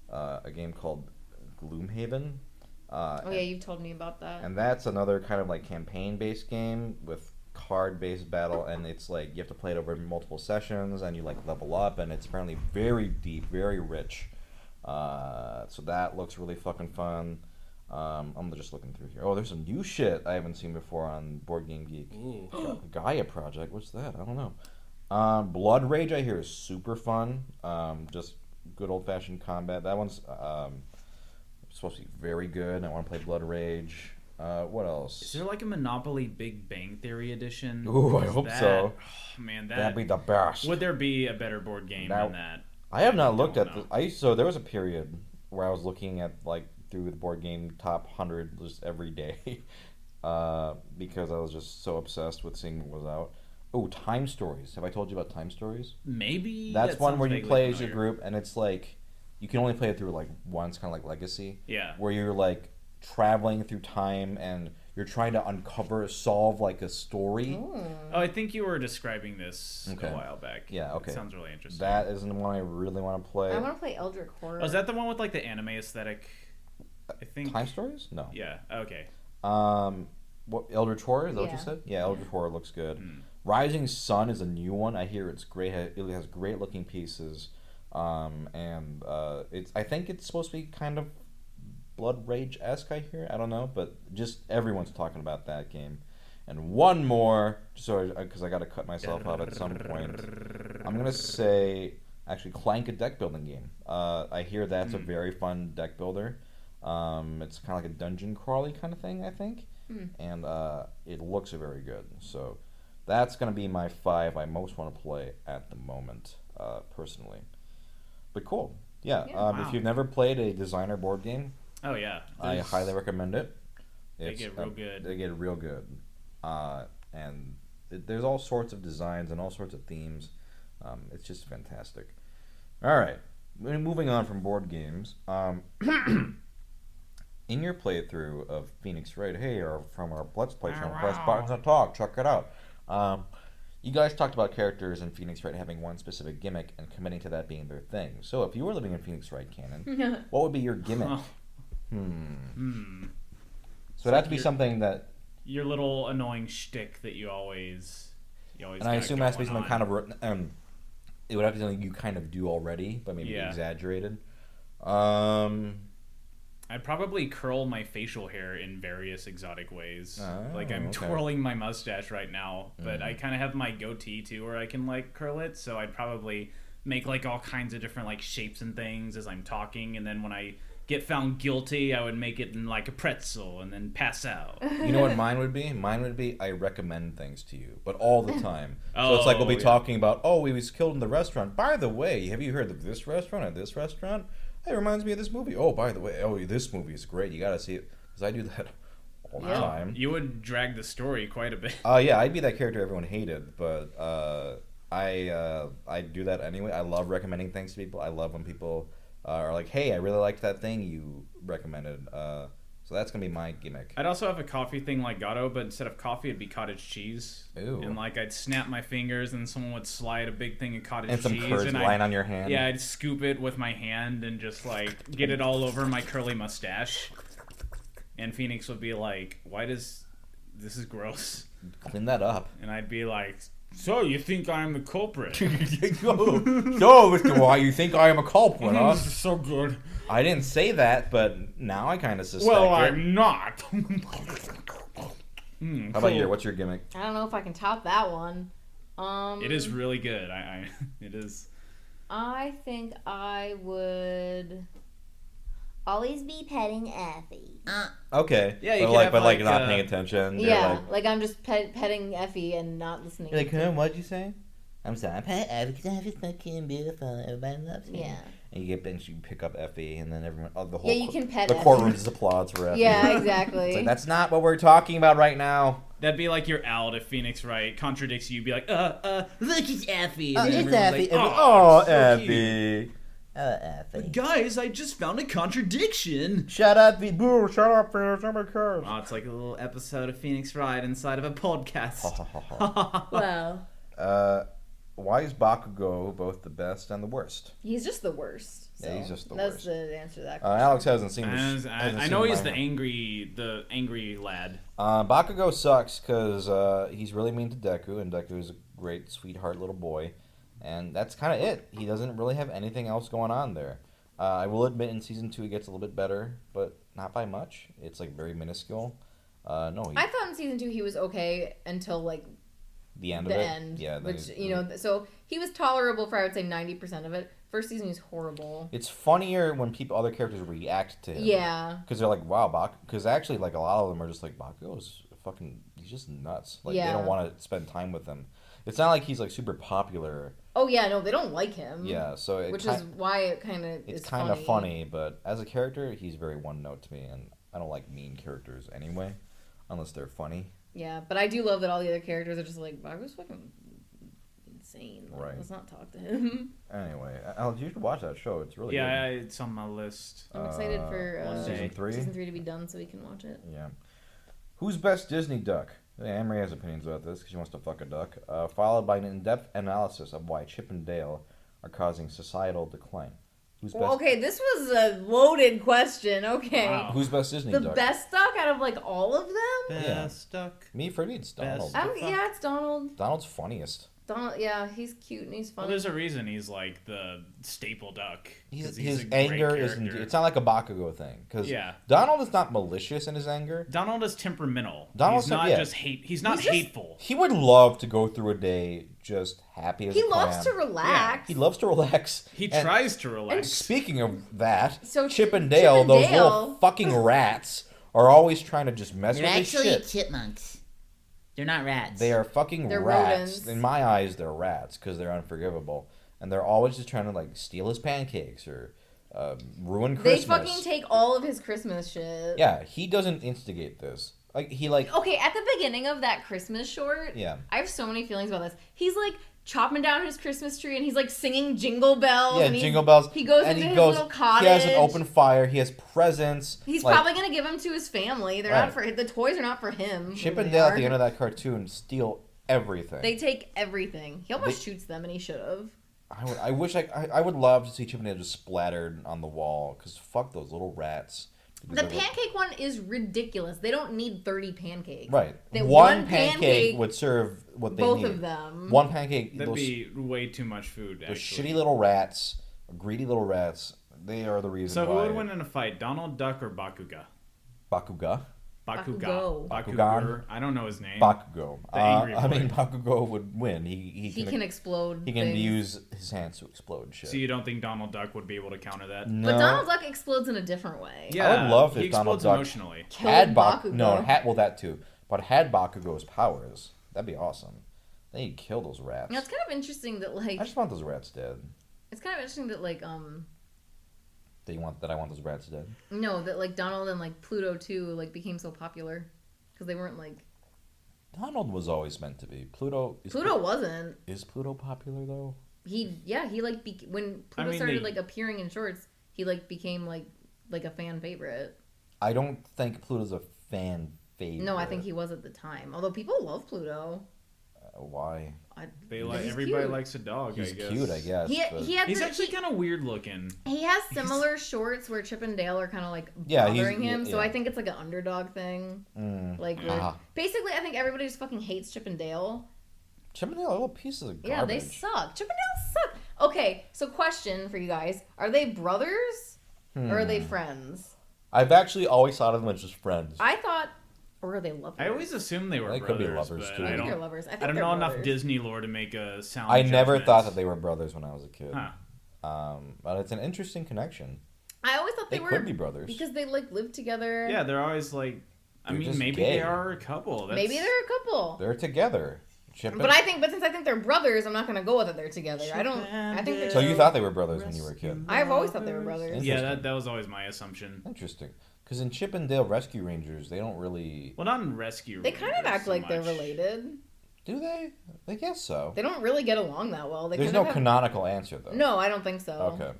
a game called Gloomhaven. Oh yeah, you've told me about that. And that's another kind of like campaign-based game with card-based battle, and it's like you have to play it over multiple sessions, and you like level up, and it's apparently very deep, very rich. So that looks really fucking fun. I'm just looking through here. Oh, there's some new shit I haven't seen before on Board Game Geek. Gaia Project, what's that? I don't know. Blood Rage, I hear, is super fun. Just good old-fashioned combat. That one's supposed to be very good. I want to play Blood Rage. What else? Is there like a Monopoly Big Bang Theory edition? Ooh, I hope so. Oh, man, That'd be the best. Would there be a better board game than that? I have not looked don't at know. so there was a period where I was looking at like through the board game top 100 just every day, because I was just so obsessed with seeing what was out. Oh, Time Stories. Have I told you about Time Stories? Maybe. That's that one sounds where you vaguely play as your familiar. group, and it's like you can only play it through like once, kind of like Legacy. Yeah. Where you're like traveling through time and you're trying to solve like a story. Oh, I think you were describing this Okay. a while back. Yeah, okay. It sounds really interesting. That isn't the one I really want to play. I want to play Eldritch Horror. Oh, is that the one with like the anime aesthetic? I think. Time Stories? No. Yeah. Okay. What, Eldritch Horror? Is that what you Yeah. said? Yeah, Eldritch Horror looks good. Hmm. Rising Sun is a new one. I hear it's great. It has great looking pieces, and it's. I think it's supposed to be kind of Blood Rage-esque. I hear. I don't know, but just everyone's talking about that game. And one more, because I got to cut myself out at some point. I'm gonna say actually Clank, a deck building game. I hear that's a very fun deck builder. It's kind of like a dungeon crawly kind of thing, I think, and it looks very good. So that's gonna be my 5 I most want to play at the moment, personally. But cool, yeah. Wow. If you've never played a designer board game, Oh yeah. I highly recommend it. They get real good. They get real good, and there's all sorts of designs and all sorts of themes. It's just fantastic. All right, moving on from board games. In your playthrough of Phoenix Wright, from our Let's Play channel, Press Buttons and Talk, check it out. You guys talked about characters in Phoenix Wright having one specific gimmick and committing to that being their thing. So if you were living in Phoenix Wright canon, what would be your gimmick? So it'd have to be something that, Your little annoying shtick that you always. and I assume it has to be something kind of, it would have to be something you kind of do already, but maybe Yeah. exaggerated. I'd probably curl my facial hair in various exotic ways. Oh, Like I'm okay. twirling my mustache right now, but I kind of have my goatee too, where I can like curl it. So I'd probably make like all kinds of different like shapes and things as I'm talking, and then when I get found guilty, I would make it in like a pretzel and then pass out. You know what mine would be? Mine would be I recommend things to you, but all the time. So it's like we'll be Oh, yeah. talking about, oh, he was killed in the restaurant. By the way, have you heard of this restaurant or this restaurant? It reminds me of this movie. Oh, by the way, this movie is great. You got to see it. Because I do that all the time. You would drag the story quite a bit. Yeah, I'd be that character everyone hated, but I do that anyway. I love recommending things to people. I love when people are like, hey, I really liked that thing you recommended. So that's going to be my gimmick. I'd also have a coffee thing like Gatto, but instead of coffee, it'd be cottage cheese. Ooh. And like I'd snap my fingers, and someone would slide a big thing of cottage And some cheese, curds and lying on your hand. Yeah, I'd scoop it with my hand and just like get it all over my curly mustache. And Phoenix would be like, "Why does this is gross?" Clean that up. And I'd be like, "So you think I'm the culprit?" So, Mr. Why you think I am a culprit, huh? This is so good. I didn't say that, but now I kind of suspect Well, it. I'm not. How about what's your gimmick? I don't know if I can top that one. It is really good. It is. I think I would always be petting Effie. Okay. Yeah, you but could like, have, but like like, not paying attention. You're Yeah, like I'm just petting Effie and not listening. You're like, huh, what'd you say? I'm sorry, I'm Effie because Effie's fucking beautiful. Everybody loves me. Yeah. And you pick up Effie, and then everyone, You can pet the Effie. courtroom just applauds for Effie. Yeah, exactly. It's like, that's not what we're talking about right now. That'd be like your out if Phoenix Wright contradicts you. Be like, look, it's Effie. Oh, And then it's everyone's Effie. like, Oh, it's so Effie. Oh, Effie. cute. Guys, I just found a contradiction. Shut up, boo! Shut up, Phoenix. Nobody cares. Oh, it's like a little episode of Phoenix Wright inside of a podcast. Wow. Why is Bakugo both the best and the worst? He's just the worst. So Yeah, he's just the that's worst. the answer to that question. Alex hasn't seen As- this. I know he's the angry lad. Bakugo sucks because he's really mean to Deku, and Deku is a great, sweetheart little boy. And that's kind of it. He doesn't really have anything else going on there. I will admit in Season 2 he gets a little bit better, but not by much. It's like very minuscule. I thought in Season 2 he was okay until like the end the of it. end. Yeah, then which, so he was tolerable for I would say 90% of it. First season he's horrible. It's funnier when other characters react to him. Yeah. Because they're like, wow, because actually, like, a lot of them are just like, Bakugo's he's just nuts. Like, Yeah. they don't want to spend time with him. It's not like he's, like, super popular. Oh yeah, no, they don't like him. Yeah, so which is why it kind of it's kind of funny, but as a character, he's very one note to me, and I don't like mean characters anyway, unless they're funny. Yeah, but I do love that all the other characters are just like, Bakugo's fucking insane. Like, Right. Let's not talk to him. Anyway, Alex, you should watch that show. It's really Yeah, good. it's on my list. I'm excited for one day. Season 3? to be done so we can watch it. Yeah. Who's best Disney duck? Amory has opinions about this because she wants to fuck a duck. Followed by an in-depth analysis of why Chip and Dale are causing societal decline. Who's best? Well, okay, this was a loaded question. Okay. Wow. Who's best Disney The duck? best duck out of like all of them? Best duck. Me, for me, it's Donald. Best. Yeah, it's Donald. Donald's funniest. Donald, yeah, he's cute and he's Well, funny. there's a reason he's like the staple duck. 'Cause His a great anger isn't. character. It's not like a Bakugo thing. Because Yeah. Donald is not malicious in his anger. Donald is temperamental. Donald's he's not yeah. just hate. He's not He's just- hateful. He would love to go through a day just happy as He a loves to clam. relax. He loves to relax. He And tries to relax. Speaking of that, So Chip and Chip Dale, and those Dale- little fucking rats, are always trying to just mess They're with his actually shit. chipmunks. They're not rats. They are fucking They're rats. rodents. In my eyes, they're rats because they're unforgivable, and they're always just trying to like steal his pancakes or ruin Christmas. They fucking take all of his Christmas shit. Yeah, he doesn't instigate this. Like he like Okay, at the beginning of that Christmas short, yeah. I have so many feelings about this. He's like chopping down his Christmas tree and he's like singing jingle bells. Yeah, and jingle bells. He goes and into he his goes, little cottage. He has an open fire. He has presents. He's like, probably gonna give them to his family. They're Right. not for the toys are not for him. Chip Well, and they Dale are. at the end of that cartoon steal everything. They take everything. He almost shoots them, and he should have. I wish I would love to see Chip and Dale just splattered on the wall because fuck those little rats. The pancake one is ridiculous. They don't need 30 pancakes. Right. They- One pancake would serve what they both need. of them. One pancake. That'd Those, be way too much food. those Actually. shitty little rats, greedy little rats. They are the reason So who why. would win in a fight, Donald Duck or Bakuga? Bakuga. Bakugo. Bakugan? I don't know his name. Bakugo. The angry I mean, boy. Bakugo would win. He can explode. He can things. use his hands to explode shit. So you don't think Donald Duck would be able to counter that? No. But Donald Duck explodes in a different way. Yeah, I would love he if Donald explodes Duck emotionally. had Killed Bakugo. No, Bakugo. well that too. But had Bakugo's powers, that'd be awesome. Then he'd kill those rats. You know, it's kind of interesting that like I just want those rats dead. it's kind of interesting that like That I want those rats dead. no that like Donald and like Pluto too like became so popular because they weren't like Donald was always meant to be. Pluto wasn't. Is Pluto popular though? He like when Pluto mean, started they- like appearing in shorts, he like became like a fan favorite. I don't think Pluto's a fan favorite. No, I think he was at the time. Although people love Pluto. Why? He's Everybody cute. likes a dog. He's I guess. cute, I guess. He but- had He's the- actually kind of weird looking. He has similar shorts where Chip and Dale are kind of like Yeah, he's- bothering him, so yeah. I think it's like an underdog thing. Like, where- Ah. basically, I think everybody just fucking hates Chip and Dale. Chip and Dale are little pieces of garbage. Yeah, they suck. Chip and Dale suck. Okay, so question for you guys: are they brothers or are they friends? I've actually always thought of them as just friends. I thought, or are they lovers? I always assumed they were They brothers. could be lovers, but too. I I think don't. they're lovers. I think I don't they're know enough brothers. Disney lore to make a sound. I never judgment. thought that they were brothers when I was a kid. Huh. But it's an interesting connection. I always thought They they were could be brothers. because they like live together. Yeah, they're always like. I They're mean, just maybe gay. they are a couple. That's, Maybe they're a couple. They're together. Chip But since I think they're brothers, I'm not gonna go with it. They're together. I think they're. So you thought they were brothers when you were a kid? I've always thought they were brothers. Yeah, that was always my assumption. Interesting. Because in Chip and Dale Rescue Rangers, they don't really... Well, not in Rescue They Rangers kind of act so like they're much. related. Do they? I guess so. They don't really get along that well. They There's kind no of have... canonical answer, though. No, I don't think so. Okay.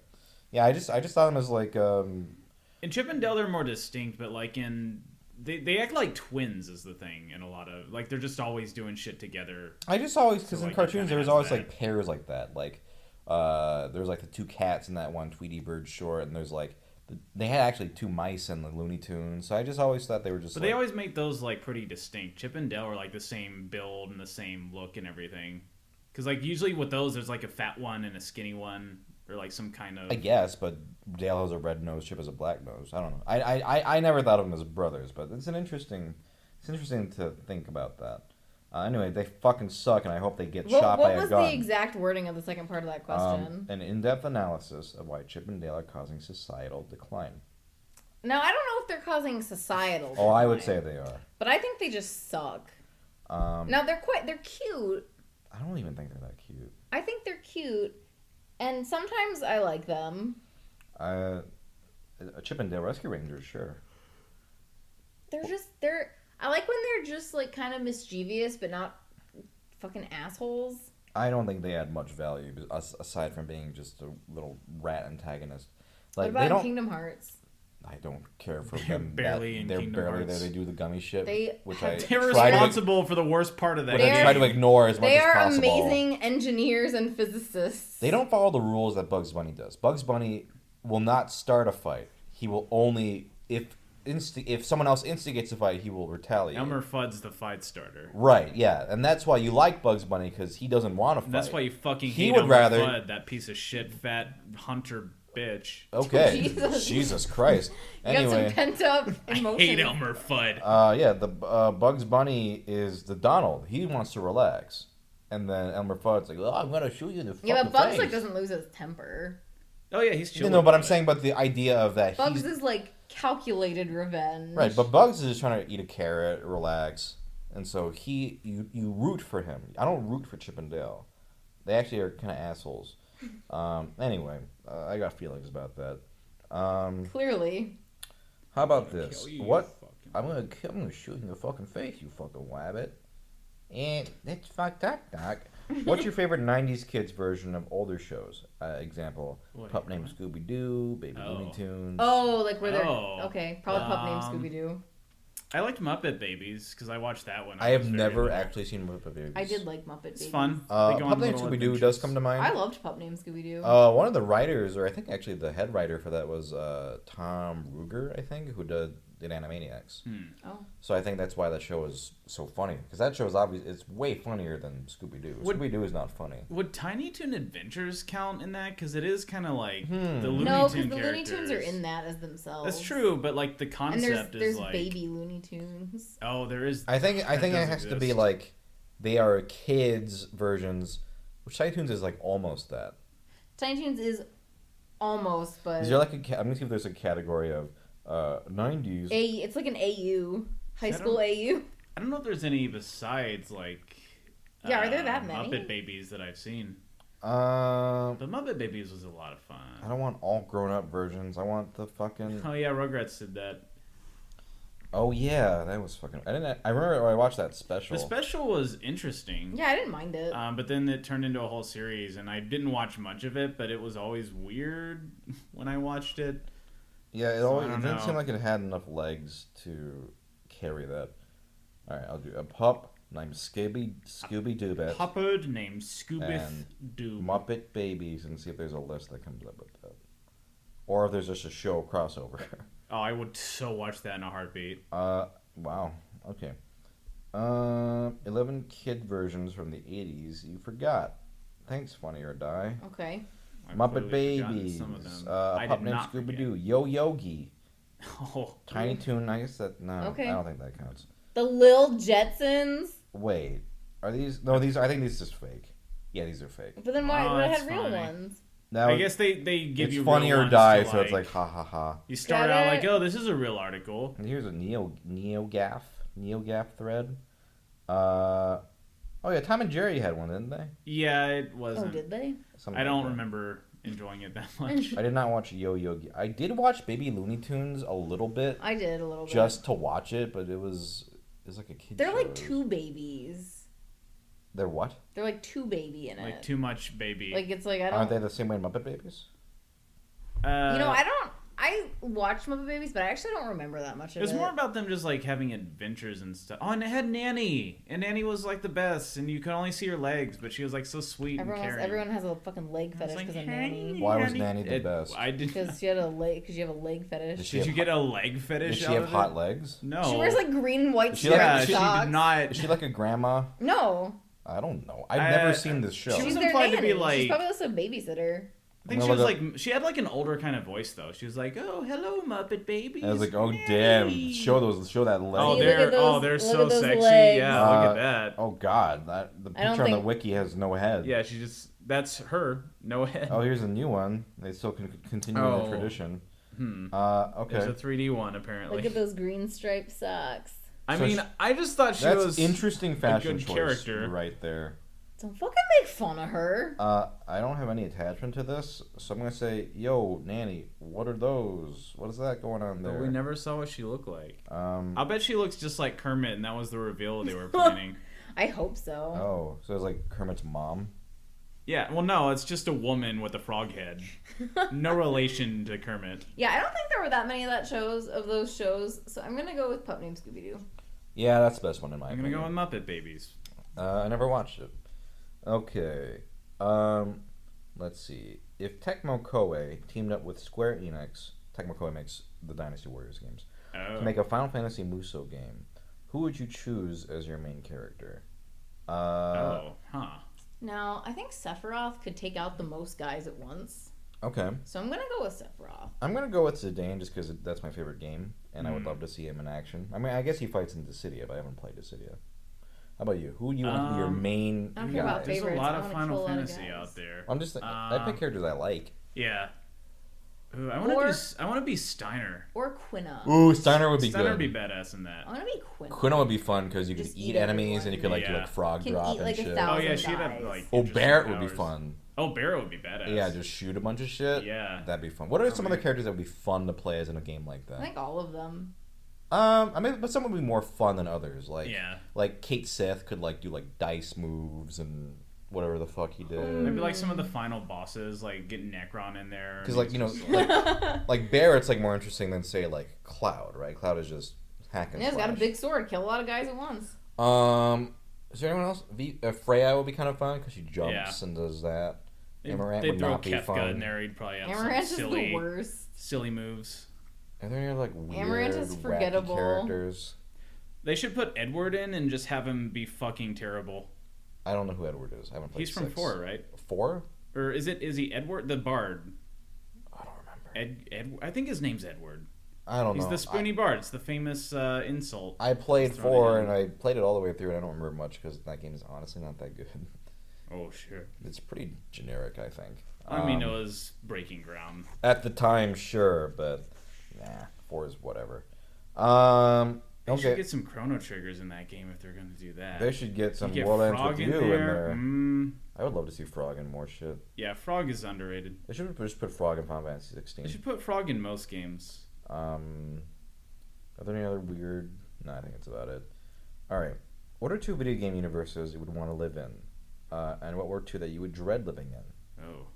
Yeah, I just thought them as like... In Chip and Dale, they're more distinct, but like in... They act like twins is the thing in a lot of... Like, they're just always doing shit together. I just always... Because So, in like, it cartoons, kinda there was has always that. like pairs like that. Like, there's like the two cats in that one Tweety Bird short, and there's like... They had actually two mice in the Looney Tunes, so I just always thought they were just But they always make those like pretty distinct. Chip and Dale are like the same build and the same look and everything. Because like usually with those, there's like a fat one and a skinny one, or like some kind of. I guess, but Dale has a red nose, Chip has a black nose. I don't know. I never thought of them as brothers, but it's interesting to think about that. Anyway, they fucking suck, and I hope they get shot by a gun. What was the exact wording of the second part of that question? An in-depth analysis of why Chip and Dale are causing societal decline. Now, I don't know if they're causing societal Oh, I would decline, say they are. but I think they just suck. Now, they're cute. I don't even think they're that cute. I think they're cute, and sometimes I like them. A Chip and Dale Rescue Rangers, sure. They're I like when they're just like kind of mischievous, but not fucking assholes. I don't think they add much value aside from being just a little rat antagonist. Like What they about don't. Kingdom Hearts? I don't care for They're them. barely in they're Kingdom barely Hearts. there. They do the gummy shit, They which have- I They're try to, responsible for the worst part of that. which I They're- try to ignore as much They as are possible. amazing engineers and physicists. They don't follow the rules that Bugs Bunny does. Bugs Bunny will not start a fight. He will only if someone else instigates a fight, he will retaliate. Elmer Fudd's the fight starter. Right, yeah, and that's why you like Bugs Bunny, because he doesn't want to fight. And that's why you fucking He hate would Elmer rather- Fudd, that piece of shit, fat hunter bitch. Okay, Jesus. Jesus Christ. You got Anyway, some pent up I emotion. hate Elmer Fudd. yeah, the Bugs Bunny is the Donald. He wants to relax, and then Elmer Fudd's like, "Oh, I'm gonna shoot you in the fucking Yeah, but Bugs face." like doesn't lose his temper. Oh yeah, he's chill. No, but I'm about it. saying, but the idea of that Bugs he's is like calculated revenge. right, but Bugs is just trying to eat a carrot, relax, and so you root for him. I don't root for Chip and Dale. They actually are kind of assholes. Anyway, I got feelings about that. Clearly. How about this? Kill you, What? you fucking- I'm gonna shoot you in the fucking face, you fucking wabbit. And that's fucked up, Doc. What's your favorite '90s kids version of older shows? Example: Wait, Pup Named what? Scooby Doo, Baby Oh. Looney Tunes. Oh, like where they're Oh. okay. Probably Pup named Um, Scooby Doo. I liked Muppet Babies because I watched that one. I have was very never little. actually seen Muppet Babies. I did like Muppet Babies. It's fun. They go Pup on Named little Scooby Doo does adventures. come to mind. I loved Pup named Scooby Doo. One of the writers, or I think actually the head writer for that was Tom Ruger, I think, who did Animaniacs. Oh. So I think that's why that show is so funny, because that show is obviously it's way funnier than Scooby Doo. Scooby Doo is not funny. Would Tiny Toon Adventures count in that? Because it is kind of like the Looney No, because Tune the Looney Tunes are characters. in that as themselves. That's true, but like the And concept there's is like baby Looney Tunes. Oh, there is. I think that it does has to be exist. like they are kids versions, which Tiny Toons is like almost that. Tiny Toons is almost, but Is there like I'm gonna see if there's a category of 90s. it's like an AU, high Is that school a- AU. I don't know if there's any besides like. Yeah, are there that many? Muppet Babies that I've seen? I But Muppet Babies was a lot of fun. don't want all grown up versions. I want the fucking. Oh yeah, Rugrats did that. Oh yeah, that was fucking. I remember when I watched that special. The special was interesting. Yeah, I didn't mind it. But then it turned into a whole series, and I didn't watch much of it, but it was always weird when I watched it. Yeah, it So I always don't didn't know. seem like it had enough legs to carry that. All right, I'll do a pup named Scooby Doobat. Puppet named Scoobith And Doo. Muppet Babies, and see if there's a list that comes up with that, or if there's just a show crossover. Oh, I would so watch that in a heartbeat. Wow. Okay. 11 kid versions from the 80s. You forgot. Thanks, Funny or Die. Okay. I've Muppet clearly forgotten Babies. some of them. A I pup did named not Scooby forget. Doo. Yo Yogi. Oh, Tiny Toon. I guess that no. Okay. I don't think that counts. The Lil Jetsons. Wait. Are these? No, these. I think these are just fake. Yeah, these are fake. But then why? Oh, What that's had real funny. ones? Now I guess they give it's you Funny real or ones Die, to, so it's like ha ha ha. you start Got out it. like, oh, this is a real article. And here's a NeoGaf thread. Oh yeah, Tom and Jerry had one, didn't they? Yeah, it Oh, wasn't. did they? Something I don't like that. remember enjoying it that much. I did not watch Yo-Yo. I did watch Baby Looney Tunes a little bit, I did a little bit. just to watch it, but it was like a kid. They're like two babies. They're what? They're like two baby in it. Like too much baby. Like it's like I don't. Aren't they the same way in Muppet Babies? I watched Muppet Babies, but I actually don't remember that much of It was it. more about them just like having adventures and stuff. Oh, and it had Nanny, and Nanny was like the best, and you could only see her legs, but she was like so sweet and caring. Everyone has a fucking leg fetish like, because of "Hey." Nanny. Why was Nanny the best? I did. Because she had a leg. Because you have a leg fetish. Did she Did have you get a leg fetish? Did she out have of hot it? legs? No. She wears like green and white She striped yeah, she socks. did not. Is she like a grandma? No. I don't know. I've never seen this show. She was She's their implied to nanny. be like- She's probably also a babysitter. I think I'm she gonna was look like she had like an older kind of voice though. She was like, "Oh, hello, Muppet babies." I was like, oh Nanny." damn, show that leg. Oh, See, look at those- they're look so at those sexy. legs. Yeah, look Uh, at that. Oh god, the I don't picture on the think- wiki has no head. Yeah, she just that's her, no head. Oh, here's a new one. They still continue Oh. the tradition. Hmm. Okay. There's a 3D one apparently. Look at those green striped socks. I So mean, she- I just thought she That's was interesting fashion good choice character. right there. Don't fucking make fun of her. I don't have any attachment to this, so I'm gonna say, yo, Nanny, what are those? What is that going on But there? we never saw what she looked like. Um. I'll bet she looks just like Kermit, and that was the reveal they were planning. I hope so. Oh, so it's like Kermit's mom. Yeah, well, no, it's just a woman with a frog head. No relation to Kermit. Yeah, I don't think there were that many of those shows, so I'm gonna go with Pup Named Scooby Doo. Yeah, that's the best one in my I'm gonna opinion. go with Muppet Babies. I never watched it. Okay. Let's see. If Tecmo Koei teamed up with Square Enix, Tecmo Koei makes the Dynasty Warriors games, Oh. to make a Final Fantasy Musou game, who would you choose as your main character? Huh. Now, I think Sephiroth could take out the most guys at once, Okay. so I'm gonna go with Sephiroth. I'm gonna go with Zidane just because that's my favorite game, and I would love to see him in action. I mean, I guess he fights in Dissidia, but I haven't played Dissidia. How about you? Who do you want to be your main I don't care about guy? There's a favorites. lot I of wanna Final kill a lot of Fantasy guys. out there. I'm just I pick characters I like. Yeah. Ooh, I Or- want to be Steiner. Or Quina. Ooh, Steiner would be Steiner good. would be badass in that. I wanna be Quina. Quina would be fun because you could Just eat eat enemies and you could like do Yeah. like frog Can drop eat, and like, a shit. thousand- Oh yeah, she'd have guys. like. Oh, interesting Barrett would be powers. fun. Oh, Barrett would be badass. Yeah, just shoot a bunch of shit. Yeah. That'd be fun. What are some other man. characters that would be fun to play as in a game like I that? think all of them. I mean, but some would be more fun than others. Like, Yeah. like Kate Sith could like do like dice moves and whatever the fuck he did. Maybe like some of the final bosses, like get Necron in there. Because and like he's you know, just like Barrett's like more interesting than say like Cloud, right? Cloud is just hacking. Yeah, he's got a big sword, kill a lot of guys at once. Is there anyone else? Freya would be kind of fun because she jumps Yeah. and does that. Amaranth They would throw not be Kefka fun. in there. He'd probably have Amaranth some is silly, the worst. silly moves. Are there any other, like weird, Amaranth is wacky forgettable. characters? They should put Edward in and just have him be fucking terrible. I don't know who Edward is. I haven't played. He's from 6. 4, right? 4? Or is he Edward the Bard? I don't remember. I think his name's Edward. I don't He's know. the Spoony Bard. It's the famous insult. I played Just throwing 4 it in. and I played it all the way through and I don't remember much because that game is honestly not that good. Oh, sure. It's pretty generic, I think. I mean, it was breaking ground. At the time, sure, but nah, 4 is whatever. They should Okay. get some Chrono Triggers in that game if they're going to do that. They should get some You get World Ends Frog With in You in there. there. Mm, I would love to see Frog in more shit. yeah, Frog is underrated. They should just put Frog in Final Fantasy 16. They should put Frog in most games. Are there any other weird? No, I think that's about it. All right. What are 2 video game universes you would want to live in? And what were 2 that you would dread living in? Oh.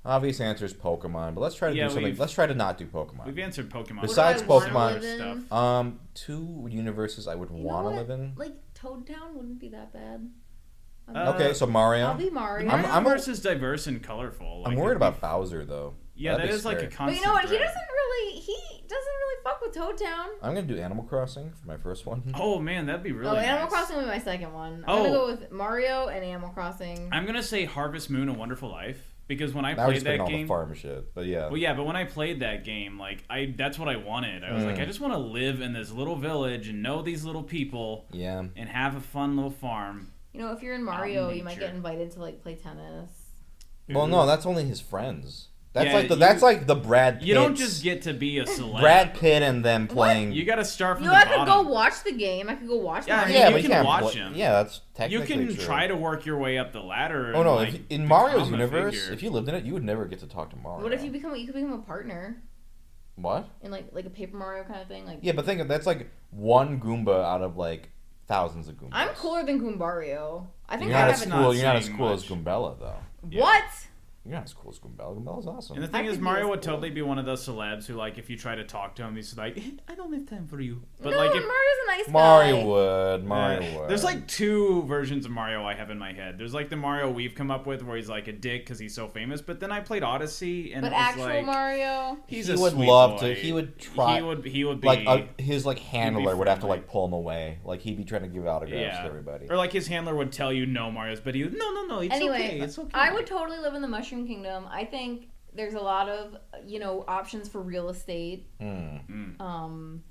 Obvious answer is Pokemon, but let's try to Yeah, do something. we've- Let's try to not do Pokemon. We've answered Pokemon. Besides What do I wanna Pokemon live in? stuff. 2 universes I would You know want to what? live in. Like Toad Town wouldn't be that bad. Okay, so Mario. I'll be Mario. I'm- Mario Verse is diverse and colorful. I'm Like, worried it'd be- about Bowser though. Yeah, That'd that be is like a scary. constant. But you know what? He dread. doesn't really fuck with Toad Town. I'm gonna do Animal Crossing for my first one. Oh man, that'd be really. Oh, Animal nice. Crossing will be my second one. I'm Oh. gonna go with Mario and Animal Crossing. I'm gonna say Harvest Moon: A Wonderful Life because when I Now we're played just picking that all the game. farm shit, but yeah. Well, yeah, but when I played that game, like that's what I wanted. I was like, I just want to live in this little village and know these little people Yeah. and have a fun little farm. You know, if you're in Mario, in you might nature. get invited to like play tennis. Well, no, that's only his friends. That's like the Brad Pitt. You don't just get to be a celeb. Brad Pitt and them playing. You got to start from You the know, I bottom. could go watch the game. I could go watch Yeah, I Mario. mean, yeah, you but can can't watch play- him. Yeah, that's You technically can true. try to work your way up the ladder. Oh and, no! like, In Mario's become a universe, figure. if you lived in it, you would never get to talk to Mario. What if you could become a partner What? in like a Paper Mario kind of thing? Like, Yeah, but think of that's like one Goomba out of like thousands of Goombas. I'm cooler than Goombario. I think You're I not have as a cool. You're not as saying cool as much. Goombella though. Yeah. What? You're not as cool as Goombella. Goombell's awesome. And the I thing is, could be Mario as would cool. totally be one of those celebs who, like, if you try to talk to him, he's like, I don't have time for you. But no, like, Mario's a nice guy. Mario would. Mario would. there's like two versions of Mario I have in my head. There's like the Mario we've come up with where he's like a dick because he's so famous. But then I played Odyssey and But it was actual like, Mario. he's He a would sweet love boy. to. He would try. He would be like his like handler would have to friendly. like pull him away. Like he'd be trying to give autographs to everybody. Or like his handler would tell you no Mario's, but he would no, it's Anyway, okay, it's okay. I would totally live in the Mushroom Kingdom. I think there's a lot of options for real estate.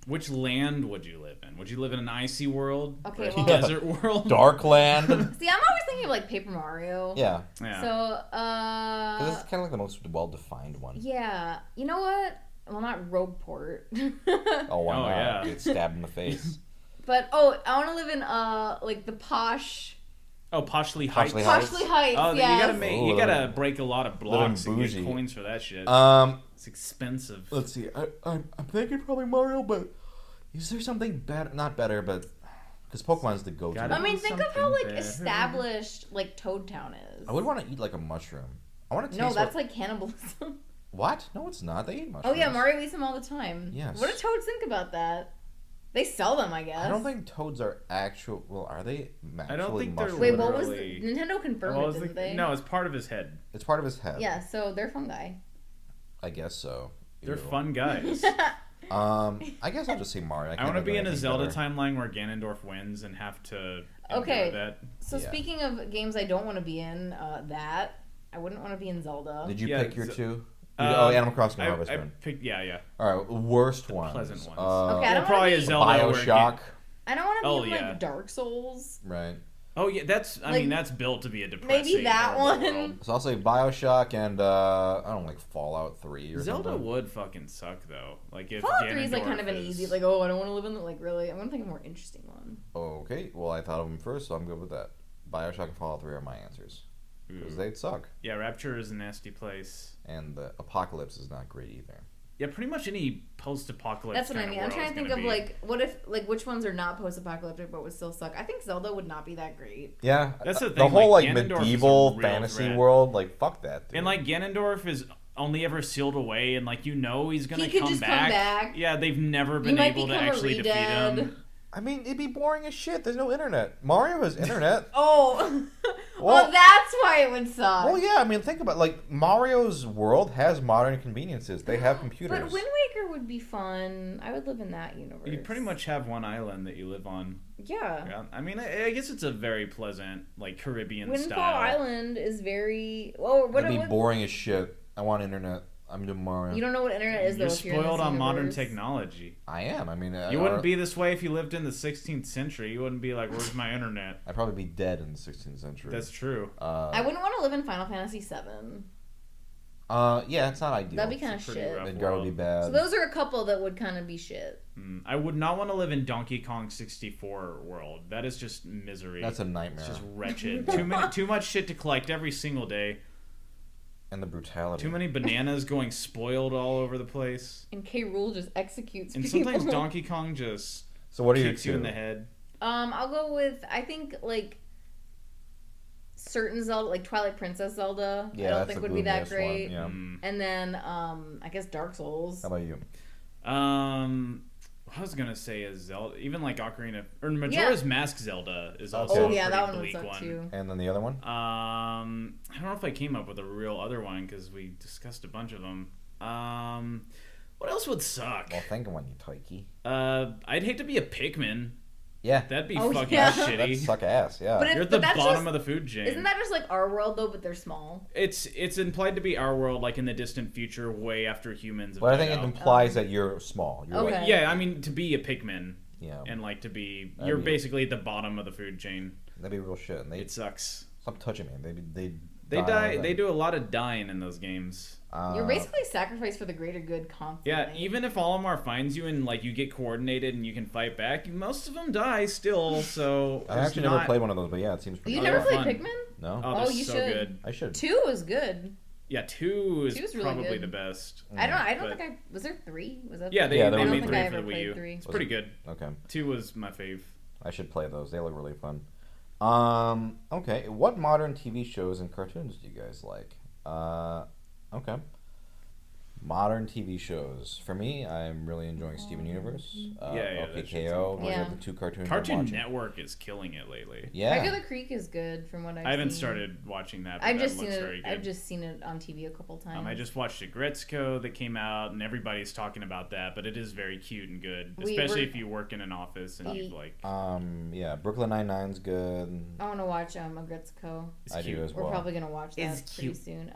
Which land would you live in? Would you live in an icy world? Okay, Or a well- desert world? Darkland. See, I'm always thinking of like Paper Mario. Yeah. Yeah. So, 'Cause it's kind of like the most well-defined one. yeah. You know what? Well, not Rogueport. Oh, why Oh, not? yeah. Get stabbed in the face. But I want to live in like the posh Oh, Poshly Heights. Poshly Heights. Poshly Heights. Oh, yes. you gotta break a lot of blocks and bougie. get coins for that shit. It's expensive. Let's see. I'm thinking probably Mario, but is there something better? Not better, but because Pokemon's the go-to. Gotta I mean, think of how Something like better. established like Toad Town is. I would want to eat like a mushroom. I want to taste. No, that's like cannibalism. What? No, it's not. They eat mushrooms. Oh yeah, Mario eats them all the time. Yes. What do toads think about that? They sell them, I guess. I don't think toads are actual. Well, are they? I don't think they're mushrooms? Wait, what was literally- Nintendo confirmed What it, was didn't the- they? No, it's part of his head. It's part of his head. Yeah, so they're fungi. I guess so. They're Ew. fun guys. I guess I'll just say Mario. I want to be in a Zelda time. timeline where Ganondorf wins and have to Okay. endure that. So Yeah. speaking of games I don't want to be in, I wouldn't want to be in Zelda. Did you Yeah, pick your two? Um, Oh, Animal Crossing and I Harvest Moon. picked, yeah. All right, worst ones. pleasant ones. Okay, I don't Well, probably wanna a be- Zelda. where Bioshock. I don't want to be Oh, in yeah. like Dark Souls. Right. Oh yeah, that's. I Like, mean, that's built to be a depressing. maybe that horrible one. world. So I'll say Bioshock and I don't know, like Fallout 3 or Zelda something. would fucking suck though. Like if Fallout 3 is like Ganondorf kind of an is- easy, like, oh, I don't want to live in the, like, really. I'm going to think of a more interesting one. Okay, well I thought of them first, so I'm good with that. Bioshock and Fallout 3 are my answers. Because Ooh. they'd suck. Yeah, Rapture is a nasty place. And the Apocalypse is not great either. Yeah, pretty much any post-apocalypse. That's what I kind of mean. I'm world trying is to think gonna of, be- like, what if, like, which ones are not post-apocalyptic but would still suck? I think Zelda would not be that great. Yeah, That's the the thing, whole like, like Ganondorf is a medieval real fantasy threat. world, like fuck that. Dude. And like Ganondorf is only ever sealed away, and like he's gonna He could come just back. come back. Yeah, they've never He been might able to become a actually defeat re-dead. him. I mean, it'd be boring as shit. There's no internet. Mario has internet. Oh, well, Well- that's why it would suck. Well, yeah. I mean, think about like Mario's world has modern conveniences. They have computers. But Wind Waker would be fun. I would live in that universe. You pretty much have one island that you live on. Yeah. Yeah, I mean, I guess it's a very pleasant, like Caribbean Windfall style. Island is very. Well, what It'd be what- boring as shit. I want internet. I'm doing Mario. You don't know what internet is, though. You're if you're in spoiled this on modern universe. technology. I am. I mean, You wouldn't be this way if you lived in the 16th century. You wouldn't be like, "Where's my internet?" I'd probably be dead in the 16th century. That's true. I wouldn't want to live in Final Fantasy VII. Yeah, it's not ideal. That'd be kind of pretty shit. rough. Midgar would be bad. So those are a couple that would kind of be shit. I would not want to live in Donkey Kong 64 world. That is just misery. That's a nightmare. It's just wretched. Too much shit to collect every single day. And the brutality. Too many bananas going spoiled all over the place. And K. Rool just executes And people. sometimes Donkey Kong just So what are your kicks you two? in the head. I'll go with, I think, like, certain Zelda, like Twilight Princess Zelda. Yeah, I don't that's think the would be that gloomiest great. One. Yeah. And then, I guess Dark Souls. How about you? I was gonna say is Zelda, even like Ocarina or Majora's Mask Zelda is also Okay. Oh a yeah, pretty that one would bleak suck one. too. And then the other one? I don't know if I came up with a real other one because we discussed a bunch of them. What else would suck? Well, think of one, you Taiki. I'd hate to be a Pikmin. Yeah. That'd be Oh, fucking yeah. shitty. That'd suck ass, yeah. But it- You're at the that's bottom just- of the food chain. Isn't that just like our world though, but they're small? It's implied to be our world, like in the distant future, way after humans. Have But I died think it out. implies that you're small. You're Okay. like, Yeah, I mean to be a Pikmin yeah, and like to be, That'd you're be- basically at the bottom of the food chain. that'd be real shit. And It sucks. stop touching me. They They die. They do a lot of dying in those games. You're basically sacrificed for the greater good constantly. Yeah, even if Olimar finds you and like you get coordinated and you can fight back, most of them die still. So I actually never played one of those, but yeah, it seems pretty. You Oh, never they're played fun. Pikmin? No. Oh, they're you so should. good. I should. 2 was good. Yeah, 2 is Two is really probably good. the best. I don't But- think was there 3? Was that Yeah, they, Yeah, they there was made three. 3 I for the ever Wii played U. 3. It's pretty good. Okay. 2 was my fave. I should play those. They look really fun. Okay. What modern TV shows and cartoons do you guys like? Okay. Modern TV shows. For me, I'm really enjoying Steven Universe. Yeah, that shit's OKKO. on Those point. are the 2 cartoons I'm Cartoon watching. Network is killing it lately. Yeah. Regular Creek is good from what I've seen. I haven't started watching that, but I've that just looks seen very it. good. I've just seen it on TV a couple times. I just watched a Gretzko that came out, and everybody's talking about that, but it is very cute and good, We especially were- if you work in an office and you like. Yeah, Brooklyn Nine-Nine's good. I want to watch Agretzko. It's I cute. do as We're well. probably gonna watch that It's pretty cute. soon.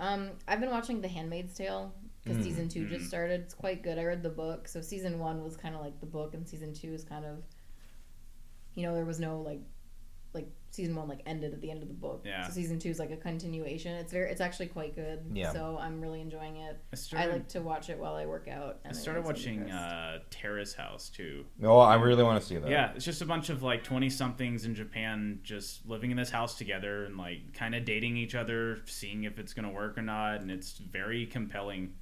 I've been watching The Handmaid's Tale because season 2 just started. It's quite good. I read the book, so season 1 was kind of like the book, and season 2 is kind of, there was no like season 1 like ended at the end of the book. Yeah. So season 2 is like a continuation. It's actually quite good. Yeah. So I'm really enjoying it. I I like to watch it while I work out. I and started it makes me watching depressed. Terrace House too. Oh, I really want to see that. Yeah, it's just a bunch of like 20-somethings in Japan just living in this house together and like kind of dating each other, seeing if it's gonna work or not, and it's very compelling.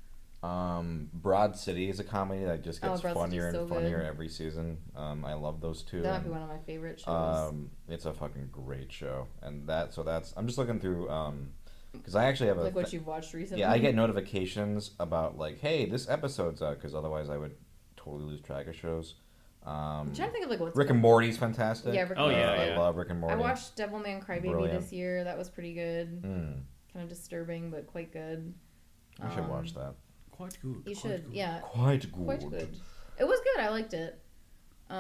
Broad City is a comedy that just gets Broad funnier City's and so funnier good. every season. I love those 2. That might be one of my favorite shows. It's a fucking great show, and that's I'm just looking through because I actually have a like what you've watched recently. yeah, I get notifications about like, hey, this episode's out, because otherwise I would totally lose track of shows. I'm trying to think of like what's Rick and Morty's fantastic. Yeah, Rick and Oh, yeah, Morty. yeah. I love Rick and Morty. I watched Devilman Crybaby Brilliant. this year. That was pretty good. Mm, Kind of disturbing, but quite good. I should watch that. Quite good. You should, yeah. Quite good. Quite good. It was good. I liked it. What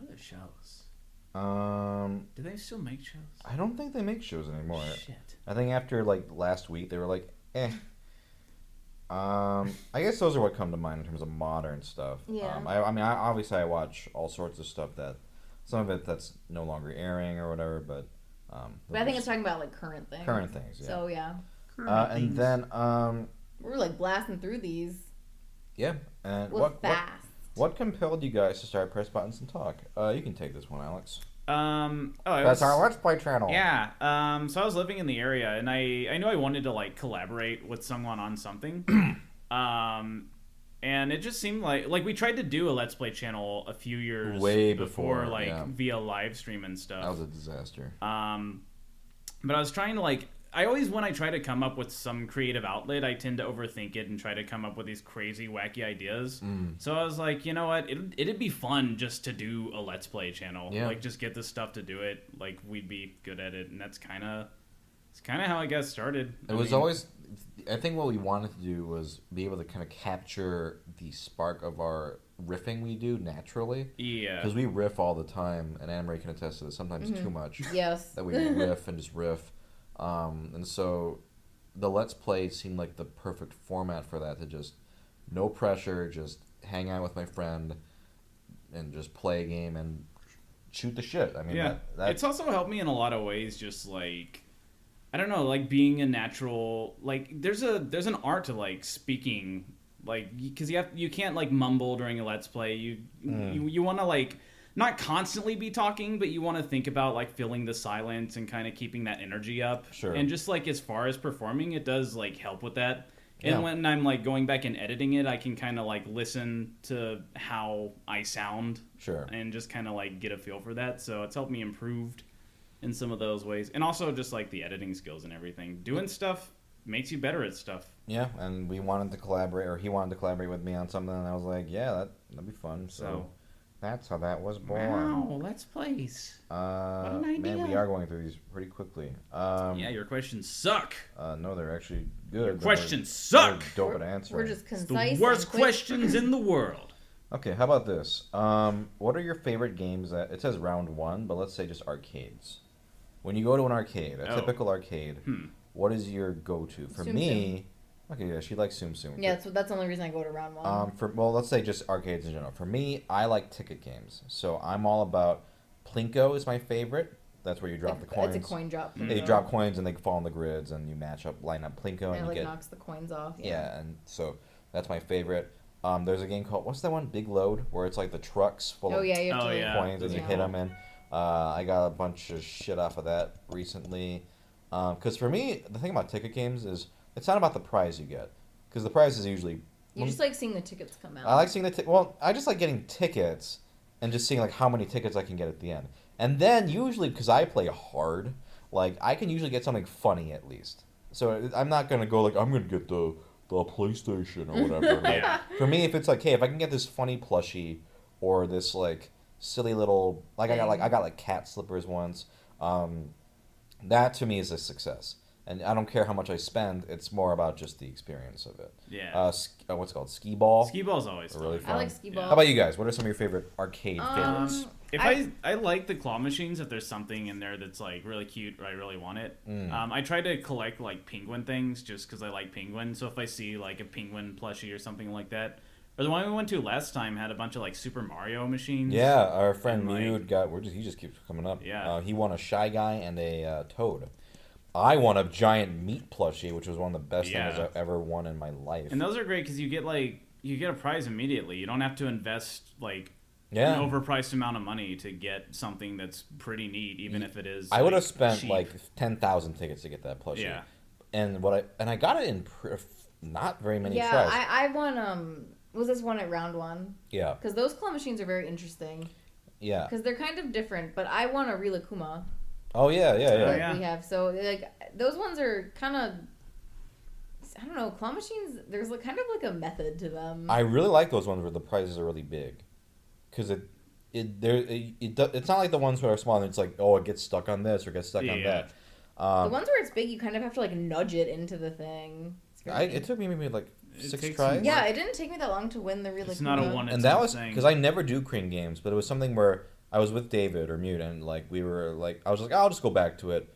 are the shows? Do they still make shows? I don't think they make shows anymore. Shit. I think after like last week they were like, eh. I guess those are what come to mind in terms of modern stuff. Yeah. I mean, obviously I watch all sorts of stuff that, some of it that's no longer airing or whatever, but. But I think it's talking about like current things. current things. Yeah. So yeah, And then we're like blasting through these yeah. And with fast. what compelled you guys to start Press Buttons and Talk? You can take this one, Alex. That's our Let's Play channel. Yeah. So I was living in the area, and I knew I wanted to like collaborate with someone on something. And it just seemed like we tried to do a Let's Play channel a few years Way before before, like yeah. via live stream and stuff. That was a disaster. But I was trying to like. I always, when I try to come up with some creative outlet, I tend to overthink it and try to come up with these crazy, wacky ideas. So I was like, you know what? It'd be fun just to do a Let's Play channel. Yeah. Like, just get the stuff to do it. Like, we'd be good at it. And that's kind of how I got started. It was always, I think what we wanted to do was be able to kind of capture the spark of our riffing we do naturally. Yeah. Because we riff all the time, and Anne Marie can attest to this, sometimes too much. Yes. That we riff and just riff. And so the Let's Play seemed like the perfect format for that, to just no pressure, just hang out with my friend and just play a game and shoot the shit. I mean, Yeah. that's It's also helped me in a lot of ways, just like, I don't know, like being a natural, like there's an art to like speaking, like, because you can't like mumble during a Let's Play. You want to like not constantly be talking, but you want to think about like filling the silence and kind of keeping that energy up. Sure. And just like as far as performing, it does like help with that. And Yeah. when I'm like going back and editing it, I can kind of like listen to how I sound. Sure. And just kind of like get a feel for that. So it's helped me improved in some of those ways. And also just like the editing skills and everything. Doing stuff makes you better at stuff. Yeah, and we wanted to collaborate, or he wanted to collaborate with me on something, and I was like, yeah, that'd be fun. So that's how that was born. Wow, Let's Plays. What an idea. Man, we are going through these pretty quickly. Yeah, your questions suck. No, they're actually good. Your but questions they're suck. dope at answering. We're just It's concise. the worst and quick. questions in the world. Okay, how about this? What are your favorite games that, it says round one, but let's say just arcades. When you go to an arcade, a Oh. typical arcade, what is your go-to? For Tsum me, okay, yeah, she likes Tsum Tsum. Yeah, that's the only reason I go to round one. Well, let's say just arcades in general. For me, I like ticket games. So I'm all about Plinko is my favorite. That's where you drop the It's coins. a coin drop. Yeah, you drop coins and they fall on the grids, and you line up Plinko, And and it you like get knocks the coins off. yeah, and so that's my favorite. There's a game called what's that one? Big Load, where it's like the trucks full Oh of yeah, you have to. coins and you Yeah. hit them in. I got a bunch of shit off of that recently. Because for me, the thing about ticket games is it's not about the prize you get, because the prize is usually. You just like seeing the tickets come out. I like seeing well, I just like getting tickets and just seeing like how many tickets I can get at the end. And then usually, because I play hard, like I can usually get something funny at least. So I'm not gonna go like I'm gonna get the PlayStation or whatever. Like, for me, if it's like, hey, if I can get this funny plushie or this like silly little I got cat slippers once, that to me is a success. And I don't care how much I spend. It's more about just the experience of it. Yeah. What's it called? Skee ball. Skee ball's always Really fun. fun. I like skee ball. How about you guys? What are some of your favorite arcade favorites? If I like the claw machines, if there's something in there that's like really cute or I really want it. I try to collect like penguin things just because I like penguins. So if I see like a penguin plushie or something like that, or the one we went to last time had a bunch of like Super Mario machines. Yeah, our friend And, Mewd he just keeps coming up. Yeah. He won a Shy Guy and a Toad. I won a giant meat plushie, which was one of the best things I've ever won in my life. And those are great because you get a prize immediately. You don't have to invest like Yeah. an overpriced amount of money to get something that's pretty neat, even if it is. I would have like, spent cheap. like 10,000 tickets to get that plushie. Yeah. And I got it in not very many Yeah, tries. I won. Was this one at round one? Yeah. Because those claw machines are very interesting. Yeah. Because they're kind of different, but I won a Rilakuma. Oh yeah. That we have. So like those ones are kind of, I don't know, claw machines. There's like kind of like a method to them. I really like those ones where the prizes are really big, because it's not like the ones that are small and it's like, oh, it gets stuck on this or gets stuck on that. The ones where it's big, you kind of have to like nudge it into the thing. It took me maybe like It 6 takes tries. some Yeah, it didn't take me that long to win the Rilakuma. It's not a one. And that was because I never do crane games, but it was something where I was with David or Mute, and like we were like, I was like, I'll just go back to it.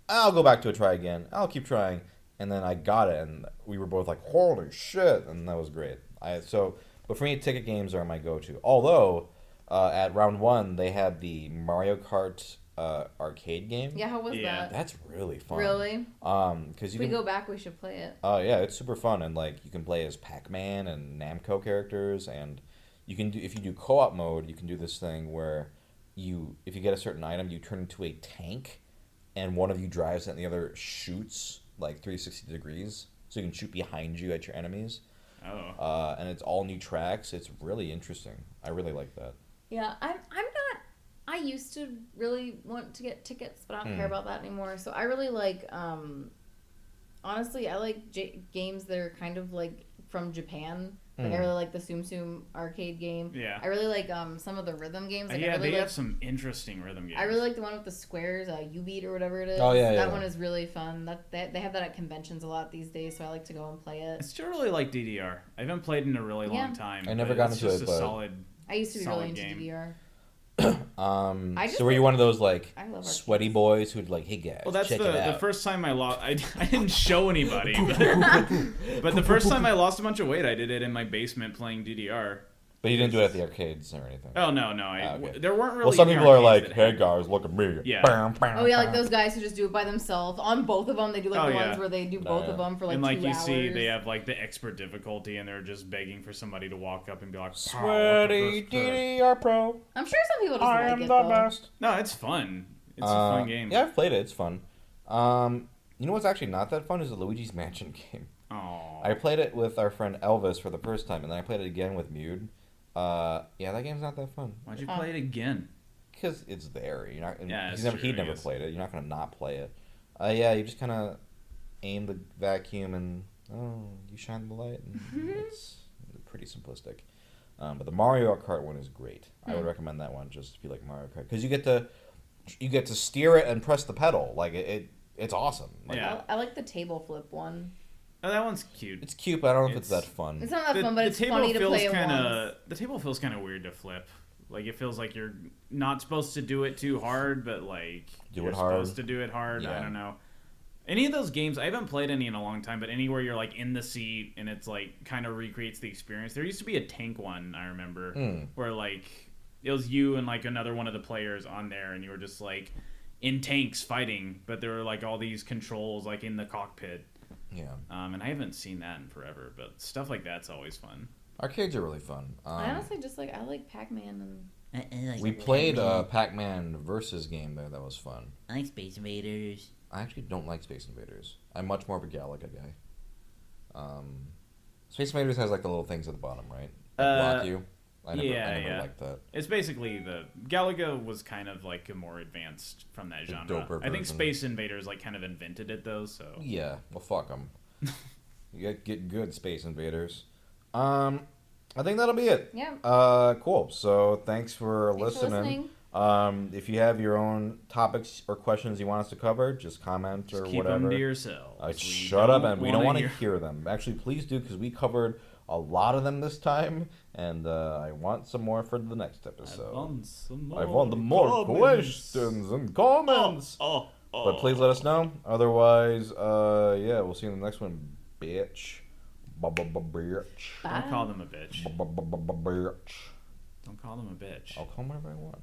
I'll go back to it, try again. I'll keep trying, and then I got it, and we were both like, holy shit, and that was great. But for me, ticket games are my go-to. Although at round one they had the Mario Kart arcade game. Yeah, how was that? That's really fun. Really? Because If we go back, we should play it. Oh yeah, it's super fun, and like you can play as Pac-Man and Namco characters, and you can do if you do co-op mode, you can do this thing where if you get a certain item, you turn into a tank, and one of you drives it and the other shoots like 360 degrees, so you can shoot behind you at your enemies. Oh. And it's all new tracks. It's really interesting. I really like that. Yeah, I'm not. I used to really want to get tickets, but I don't care about that anymore. So I really like. Honestly, I like games that are kind of like from Japan. Like I really like the Tsum Tsum arcade game. Yeah. I really like some of the rhythm games. Like, Yeah, I really they like, have some interesting rhythm games. I really like the one with the squares, U-Beat or whatever it is. Oh, yeah, that yeah. one is really fun. They have that at conventions a lot these days, so I like to go and play I it. still really like DDR. I haven't played in a really Yeah. long time. I never but got it's into just it, a but- solid. I used to be really Solid into game. DDR. So just were you like- one of those like I love sweaty arcades. boys who'd like, hey guys, Well, that's check it the out. first time I lost. I didn't show anybody, but the first time I lost a bunch of weight, I did it in my basement playing DDR. But you didn't do it at the arcades or anything. Oh no, Okay. there weren't really. Well, some any people are arcades like, that hey had- guys, look at me. Yeah. Oh yeah, like those guys who just do it by themselves. On both of them, they do like Oh, the yeah. ones where they do both of them for like and like 2 you hours. see, they have like the expert difficulty, and they're just begging for somebody to walk up and be like, "Wow, Sweaty look at this kid." DDR Pro. I'm sure some people just I like am it the though. best. No, it's fun. It's a fun game. Yeah, I've played it. It's fun. You know what's actually not that fun is the Luigi's Mansion game. Aw. I played it with our friend Elvis for the first time, and then I played it again with Mewd. Yeah, that game's not that fun. Why'd you play it again? Because it's there. You're not. Yeah, it's he'd true, I never guess. played it. You're not gonna not play it. Yeah, you just kind of aim the vacuum and you shine the light, and it's pretty simplistic. But the Mario Kart one is great. I would recommend that one just if you like Mario Kart, because you get to steer it and press the pedal. Like it's awesome. Like, Yeah. I like the table flip one. Oh, that one's cute. it's cute, but I don't know if it's that fun. It's not that fun, but it's funny to play it once. The table feels kind of weird to flip. Like it feels like you're not supposed to do it too hard, but like Do you're it hard. supposed to do it hard. Yeah. I don't know. Any of those games, I haven't played any in a long time, but anywhere you're like in the seat and it's like kind of recreates the experience. There used to be a tank one, I remember, where like it was you and like another one of the players on there, and you were just like in tanks fighting, but there were like all these controls like in the cockpit. Yeah. And I haven't seen that in forever, but stuff like that's always fun. Arcades are really fun. I honestly just I like Pac-Man and We played a Pac-Man versus game there that was fun. I like Space Invaders. I actually don't like Space Invaders. I'm much more of a Galaga guy. Space Invaders has like the little things at the bottom, right? That block you. I never liked that. It's basically the Galaga was kind of like a more advanced from that genre. doper I think version. Space Invaders like kind of invented it though. So Yeah, well, fuck them. You get good, Space Invaders. I think that'll be it. Yeah. Cool. So thanks for listening. If you have your own topics or questions you want us to cover, just comment just or keep whatever. them to yourselves. Shut up, and we don't want to hear them. Actually, please do, because we covered a lot of them this time, and I want some more for the next episode. I want more questions and comments. But please let us know. Otherwise, yeah, we'll see you in the next one, bitch. Bitch. Don't call them a bitch. Bitch. Don't call them a bitch. I'll call them whatever I want.